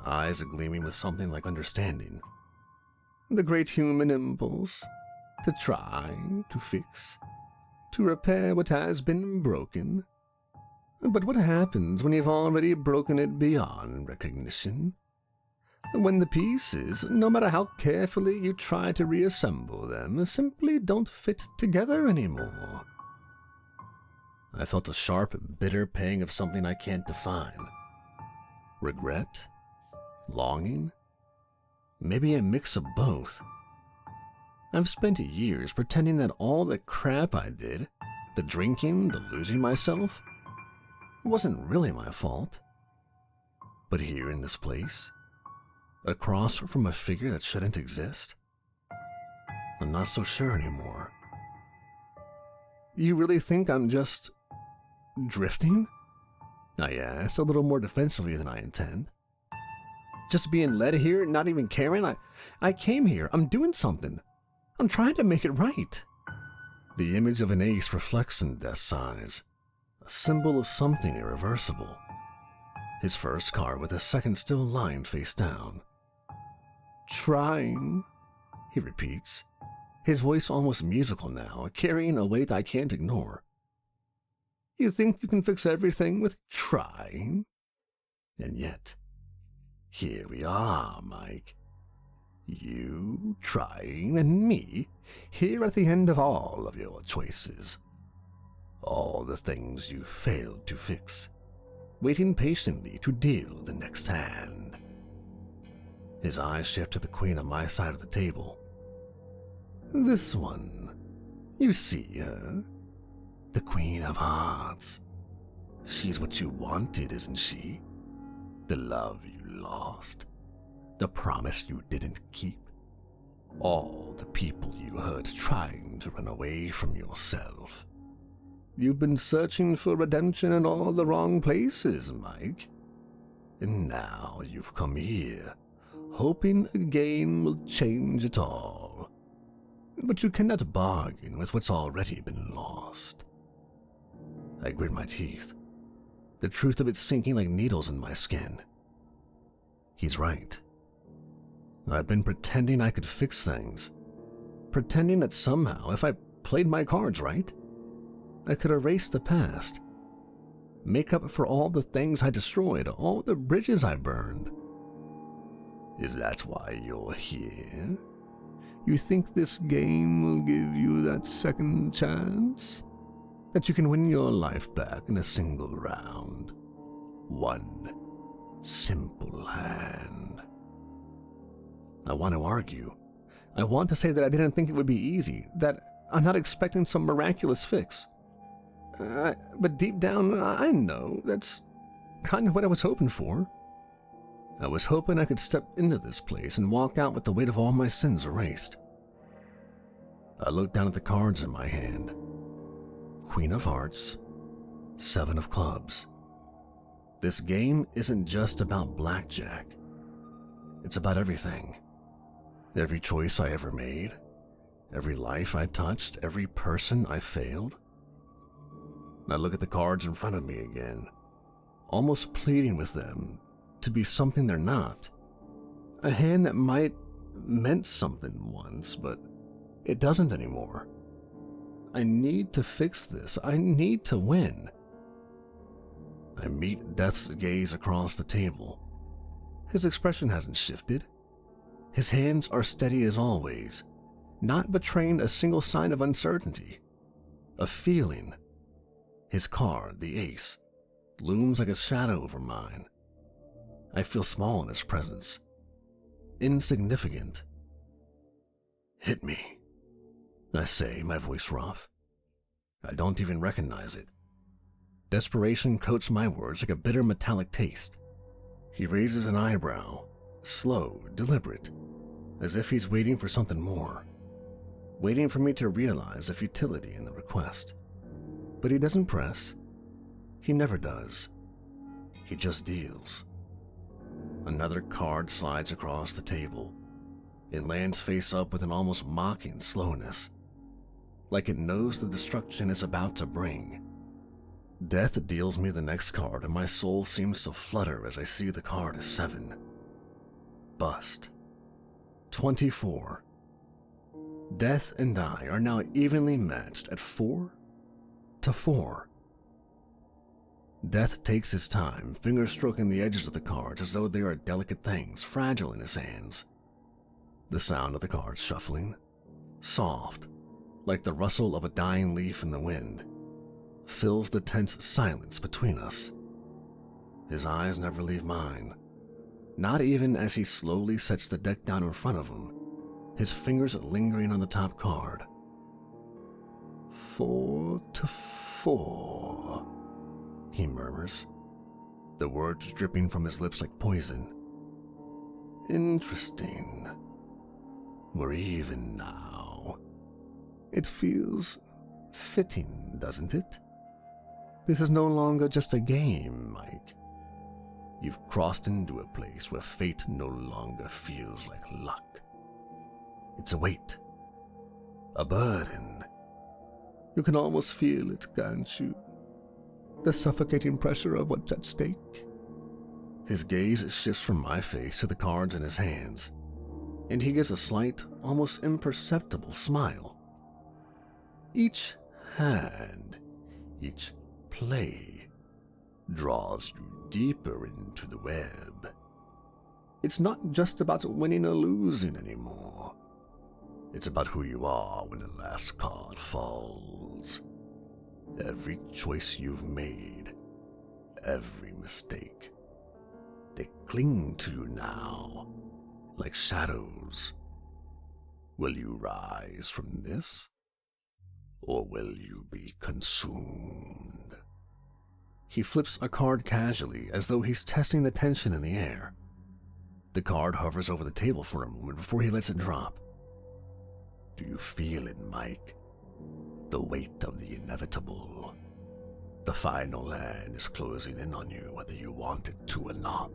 [SPEAKER 1] eyes gleaming with something like understanding. "The great human impulse, to try, to fix, to repair what has been broken. But what happens when you've already broken it beyond recognition? When the pieces, no matter how carefully you try to reassemble them, simply don't fit together anymore." I felt a sharp, bitter pang of something I can't define. Regret? Longing? Maybe a mix of both. I've spent years pretending that all the crap I did, the drinking, the losing myself, wasn't really my fault. But here in this place, across from a figure that shouldn't exist, I'm not so sure anymore. You really think I'm just drifting? I asked, a little more defensively than I intend. Just being led here, not even caring? I came here. I'm doing something. I'm trying to make it right. The image of an ace reflects in Death's eyes, a symbol of something irreversible. His first card with his second still lying face down. Trying, he repeats, his voice almost musical now, carrying a weight I can't ignore. You think you can fix everything with trying? And yet, here we are, Mike. You trying and me here at the end of all of your choices. All the things you failed to fix, waiting patiently to deal the next hand. His eyes shift to the queen on my side of the table. This one, you see her? The Queen of Hearts. She's what you wanted, isn't she? The love you lost. The promise you didn't keep. All the people you hurt trying to run away from yourself. You've been searching for redemption in all the wrong places, Mike. And now you've come here, hoping a game will change it all. But you cannot bargain with what's already been lost. I grit my teeth, the truth of it sinking like needles in my skin. He's right. I've been pretending I could fix things, pretending that somehow, if I played my cards right, I could erase the past, make up for all the things I destroyed, all the bridges I burned. Is that why you're here? You think this game will give you that second chance? That you can win your life back in a single round? One simple hand. I want to argue. I want to say that I didn't think it would be easy, that I'm not expecting some miraculous fix. But deep down, I know that's kind of what I was hoping for. I was hoping I could step into this place and walk out with the weight of all my sins erased. I looked down at the cards in my hand. Queen of Hearts, Seven of Clubs. This game isn't just about blackjack. It's about everything. Every choice I ever made, every life I touched, every person I failed. I look at the cards in front of me again, almost pleading with them to be something they're not. A hand that might meant something once, but it doesn't anymore. I need to fix this. I need to win. I meet Death's gaze across the table. His expression hasn't shifted. His hands are steady as always, not betraying a single sign of uncertainty, of feeling. His card, the ace, looms like a shadow over mine. I feel small in his presence, insignificant. Hit me, I say, my voice rough. I don't even recognize it. Desperation coats my words like a bitter metallic taste. He raises an eyebrow, slow, deliberate, as if he's waiting for something more, waiting for me to realize the futility in the request. But he doesn't press. He never does. He just deals. Another card slides across the table. It lands face up with an almost mocking slowness, like it knows the destruction it's about to bring. Death deals me the next card, and my soul seems to flutter as I see the card as 7. Bust. 24. Death and I are now evenly matched at 4-4. Death takes his time, fingers stroking the edges of the cards as though they are delicate things, fragile in his hands. The sound of the cards shuffling, soft, like the rustle of a dying leaf in the wind, fills the tense silence between us. His eyes never leave mine, not even as he slowly sets the deck down in front of him, his fingers lingering on the top card. 4-4, he murmurs, the words dripping from his lips like poison. Interesting. We're even now. It feels fitting, doesn't it? This is no longer just a game, Mike. You've crossed into a place where fate no longer feels like luck. It's a weight, a burden. You can almost feel it, can't you? The suffocating pressure of what's at stake. His gaze shifts from my face to the cards in his hands, and he gives a slight, almost imperceptible smile. Each hand, each play, draws you deeper into the web. It's not just about winning or losing anymore. It's about who you are when the last card falls. Every choice you've made, every mistake, they cling to you now, like shadows. Will you rise from this, or will you be consumed? He flips a card casually, as though he's testing the tension in the air. The card hovers over the table for a moment before he lets it drop. Do you feel it, Mike? The weight of the inevitable. The final hand is closing in on you, whether you want it to or not.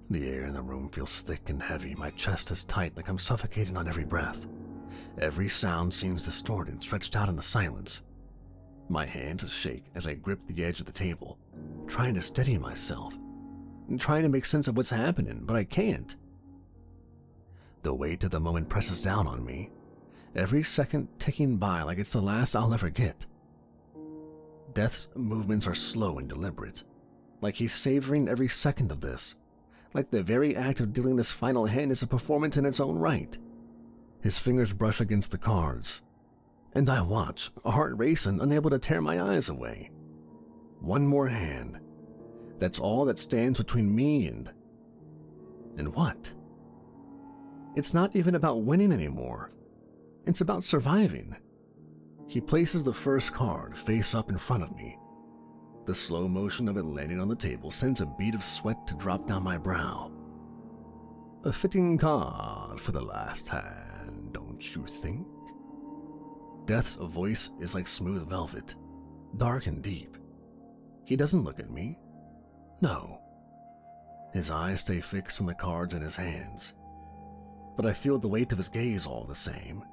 [SPEAKER 1] The air in the room feels thick and heavy. My chest is tight, like I'm suffocating on every breath. Every sound seems distorted, stretched out in the silence. My hands shake as I grip the edge of the table, trying to steady myself, and trying to make sense of what's happening, but I can't. The weight of the moment presses down on me, every second ticking by like it's the last I'll ever get. Death's movements are slow and deliberate, like he's savoring every second of this, like the very act of dealing this final hand is a performance in its own right. His fingers brush against the cards, and I watch, a heart racing, unable to tear my eyes away. One more hand. That's all that stands between me and what? It's not even about winning anymore. It's about surviving. He places the first card face up in front of me. The slow motion of it landing on the table sends a bead of sweat to drop down my brow. A fitting card for the last hand, don't you think? Death's voice is like smooth velvet, dark and deep. He doesn't look at me. No. His eyes stay fixed on the cards in his hands, but I feel the weight of his gaze all the same.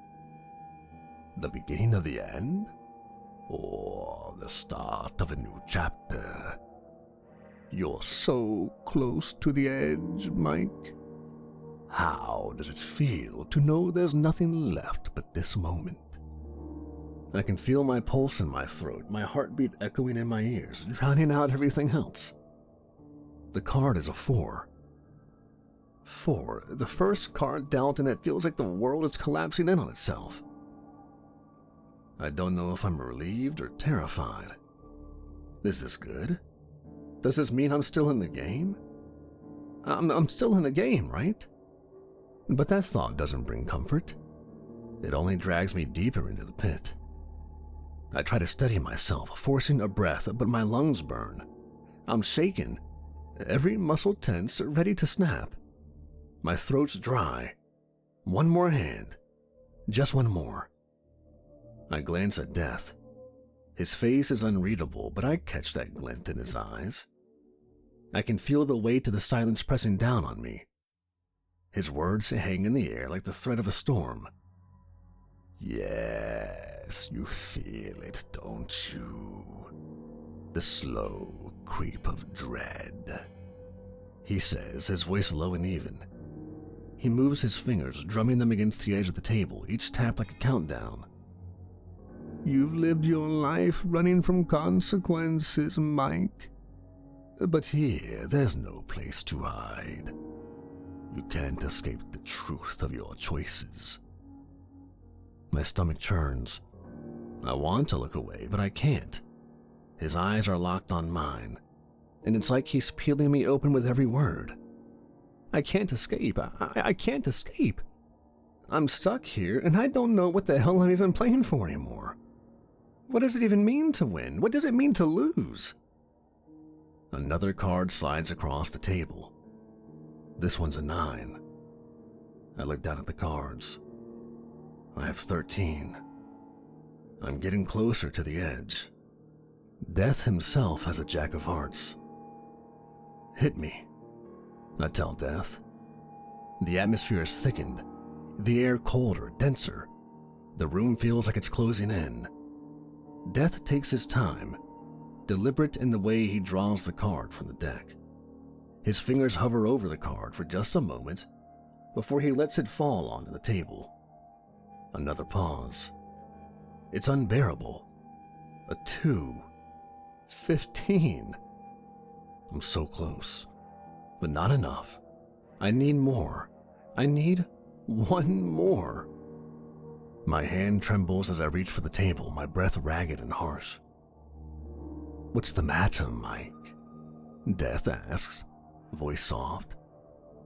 [SPEAKER 1] The beginning of the end? Or the start of a new chapter? You're so close to the edge, Mike. How does it feel to know there's nothing left but this moment? I can feel my pulse in my throat, my heartbeat echoing in my ears, drowning out everything else. The card is a 4. 4, the first card dealt, and it feels like the world is collapsing in on itself. I don't know if I'm relieved or terrified. Is this good? Does this mean I'm still in the game? I'm still in the game, right? But that thought doesn't bring comfort. It only drags me deeper into the pit. I try to steady myself, forcing a breath, but my lungs burn. I'm shaken, every muscle tense, ready to snap. My throat's dry. One more hand. Just one more. I glance at Death. His face is unreadable, but I catch that glint in his eyes. I can feel the weight of the silence pressing down on me. His words hang in the air like the threat of a storm. Yes, you feel it, don't you? The slow creep of dread. He says, his voice low and even. He moves his fingers, drumming them against the edge of the table, each tap like a countdown. You've lived your life running from consequences, Mike. But here, there's no place to hide. You can't escape the truth of your choices. My stomach churns. I want to look away, but I can't. His eyes are locked on mine, and it's like he's peeling me open with every word. I can't escape. I can't escape. I'm stuck here, and I don't know what the hell I'm even playing for anymore. What does it even mean to win? What does it mean to lose? Another card slides across the table. This one's a 9. I look down at the cards. I have 13. I'm getting closer to the edge. Death himself has a Jack of Hearts. Hit me, I tell Death. The atmosphere is thickened, the air colder, denser. The room feels like it's closing in. Death takes his time, deliberate in the way he draws the card from the deck. His fingers hover over the card for just a moment before he lets it fall onto the table. Another pause. It's unbearable. A 2. 15. I'm so close, but not enough. I need more. I need one more. My hand trembles as I reach for the table, my breath ragged and harsh. What's the matter, Mike? Death asks, voice soft.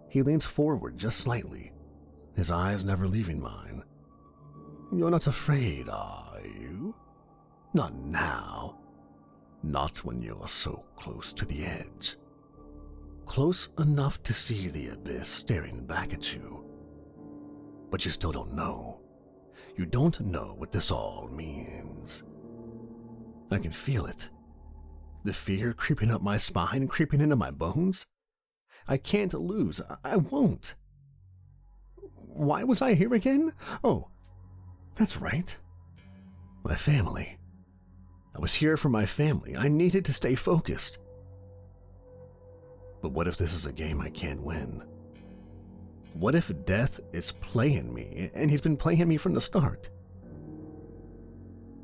[SPEAKER 1] He leans forward just slightly, his eyes never leaving mine. You're not afraid, are you? Not now. Not when you're so close to the edge. Close enough to see the abyss staring back at you. But you still don't know. You don't know what this all means. I can feel it. The fear creeping up my spine, creeping into my bones. I can't lose. I won't. Why was I here again? Oh, that's right. My family. I was here for my family. I needed to stay focused. But what if this is a game I can't win? What if Death is playing me, and he's been playing me from the start?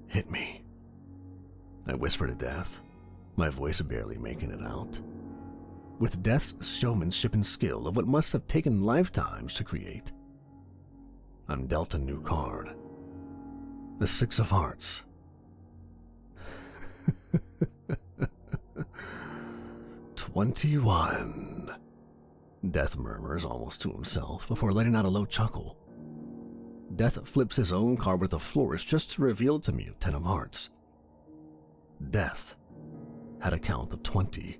[SPEAKER 1] Hit me, I whisper to Death, my voice barely making it out. With Death's showmanship and skill of what must have taken lifetimes to create, I'm dealt a new card. The 6 of Hearts. 21. Death murmurs almost to himself before letting out a low chuckle. Death flips his own card with a flourish just to reveal to me a 10 of Hearts. Death had a count of 20.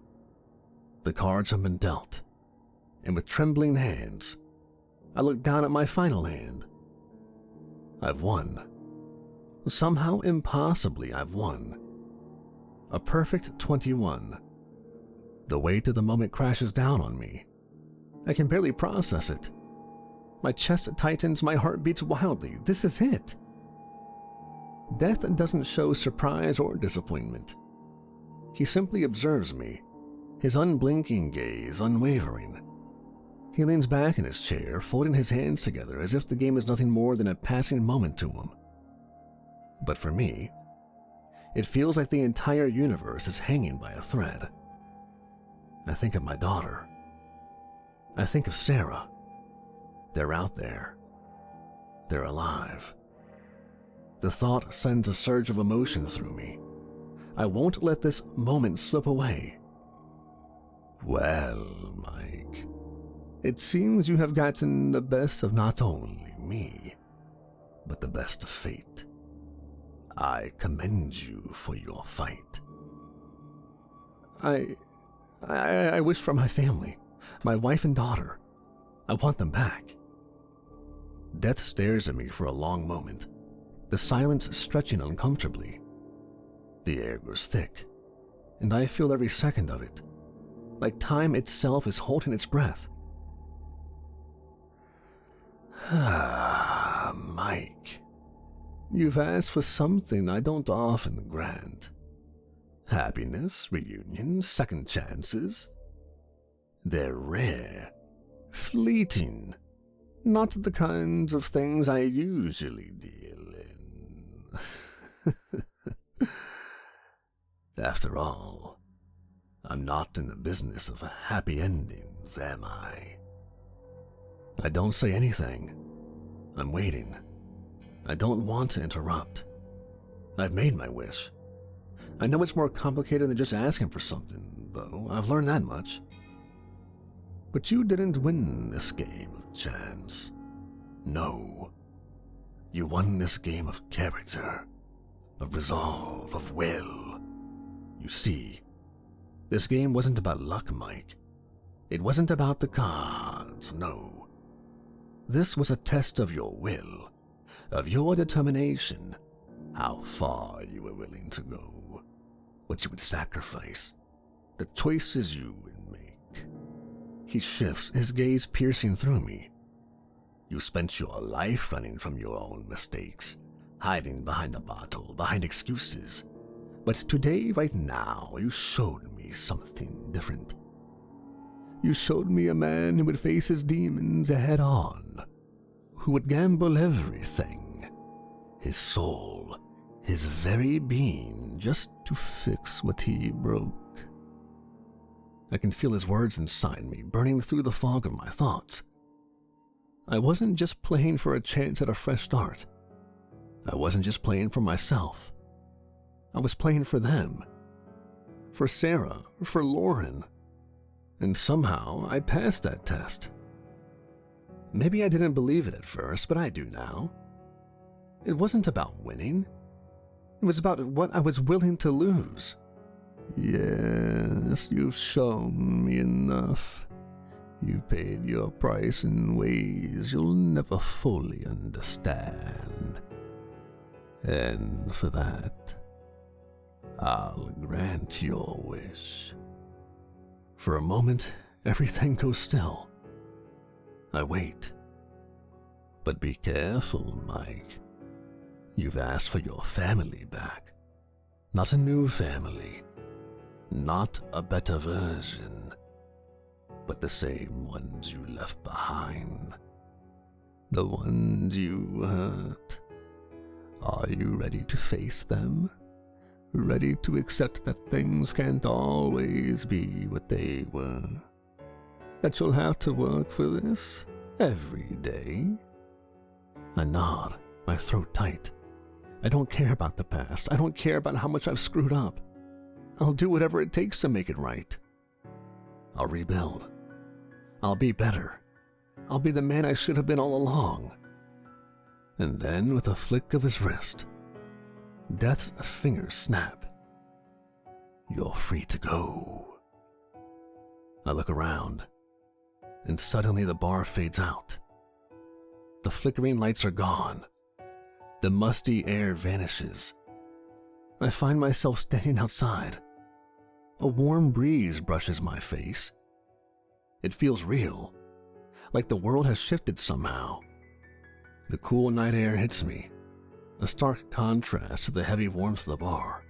[SPEAKER 1] The cards have been dealt, and with trembling hands, I look down at my final hand. I've won. Somehow, impossibly, I've won. A perfect 21. The weight of the moment crashes down on me. I can barely process it. My chest tightens, my heart beats wildly. This is it. Death doesn't show surprise or disappointment. He simply observes me, his unblinking gaze unwavering. He leans back in his chair, folding his hands together as if the game is nothing more than a passing moment to him. But for me, it feels like the entire universe is hanging by a thread. I think of my daughter. I think of Sarah. They're out there. They're alive. The thought sends a surge of emotion through me. I won't let this moment slip away. Well, Mike, it seems you have gotten the best of not only me, but the best of fate. I commend you for your fight. I wish for my family, my wife and daughter. I want them back. Death stares at me for a long moment, the silence stretching uncomfortably. The air grows thick, and I feel every second of it, like time itself is holding its breath. Ah, Mike, you've asked for something I don't often grant. Happiness, reunions, second chances. They're rare, fleeting, not the kinds of things I usually deal in. After all, I'm not in the business of happy endings, am I? I don't say anything. I'm waiting. I don't want to interrupt. I've made my wish. I know it's more complicated than just asking for something, though. I've learned that much. But you didn't win this game of chance. No. You won this game of character, of resolve, of will. You see, this game wasn't about luck, Mike. It wasn't about the cards, no. This was a test of your will, of your determination, how far you were willing to go, what you would sacrifice, the choices you would make. He shifts, his gaze piercing through me. You spent your life running from your own mistakes, hiding behind a bottle, behind excuses. But today, right now, you showed me something different. You showed me a man who would face his demons head on, who would gamble everything, his soul, his very being, just to fix what he broke. I can feel his words inside me, burning through the fog of my thoughts. I wasn't just playing for a chance at a fresh start. I wasn't just playing for myself. I was playing for them. For Sarah, for Lauren. And somehow I passed that test. Maybe I didn't believe it at first, but I do now. It wasn't about winning. It was about what I was willing to lose. Yes, you've shown me enough. You paid your price in ways you'll never fully understand. And for that, I'll grant your wish. For a moment, everything goes still. I wait. But be careful, Mike. You've asked for your family back. Not a new family. Not a better version. But the same ones you left behind. The ones you hurt. Are you ready to face them? Ready to accept that things can't always be what they were? That you'll have to work for this every day? I nod, my throat tight. I don't care about the past. I don't care about how much I've screwed up. I'll do whatever it takes to make it right. I'll rebuild. I'll be better. I'll be the man I should have been all along. And then, with a flick of his wrist, Death's fingers snap. You're free to go. I look around, and suddenly the bar fades out. The flickering lights are gone. The musty air vanishes. I find myself standing outside. A warm breeze brushes my face. It feels real, like the world has shifted somehow. The cool night air hits me, a stark contrast to the heavy warmth of the bar.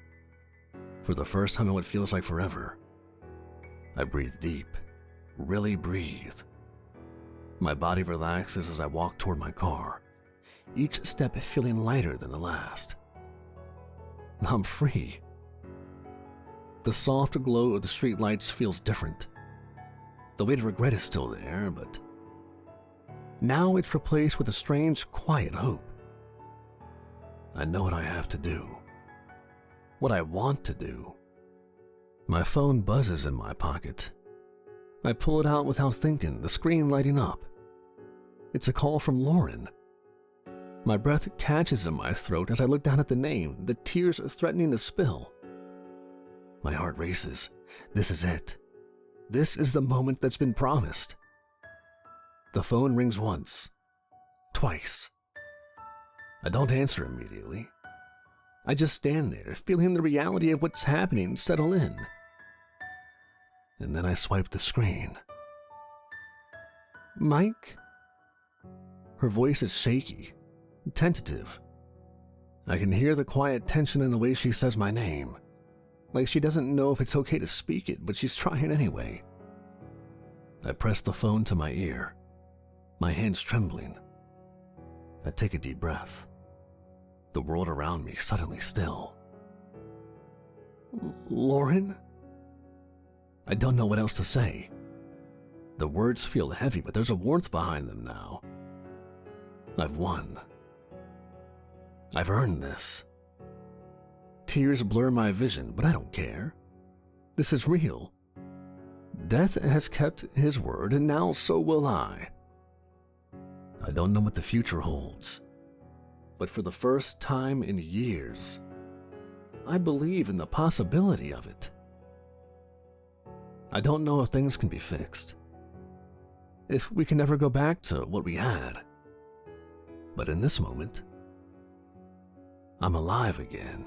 [SPEAKER 1] For the first time in what feels like forever, I breathe deep, really breathe. My body relaxes as I walk toward my car, each step feeling lighter than the last. I'm free. The soft glow of the streetlights feels different. The weight of regret is still there, but now it's replaced with a strange, quiet hope. I know what I have to do. What I want to do. My phone buzzes in my pocket. I pull it out without thinking, the screen lighting up. It's a call from Lauren. My breath catches in my throat as I look down at the name, the tears threatening to spill. My heart races. This is it. This is the moment that's been promised. The phone rings once, twice. I don't answer immediately. I just stand there, feeling the reality of what's happening settle in. And then I swipe the screen. Mike? Her voice is shaky, tentative. I can hear the quiet tension in the way she says my name. Like she doesn't know if it's okay to speak it, but she's trying anyway. I press the phone to my ear, my hands trembling. I take a deep breath. The world around me suddenly still. Lauren? I don't know what else to say. The words feel heavy, but there's a warmth behind them now. I've won. I've earned this. Tears blur my vision, but I don't care. This is real. Death has kept his word, and now so will I. I don't know what the future holds, but for the first time in years, I believe in the possibility of it. I don't know if things can be fixed, if we can ever go back to what we had. But in this moment, I'm alive again.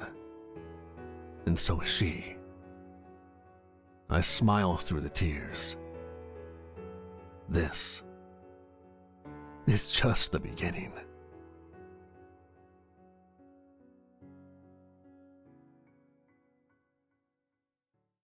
[SPEAKER 1] And so is she. I smile through the tears. This is just the beginning.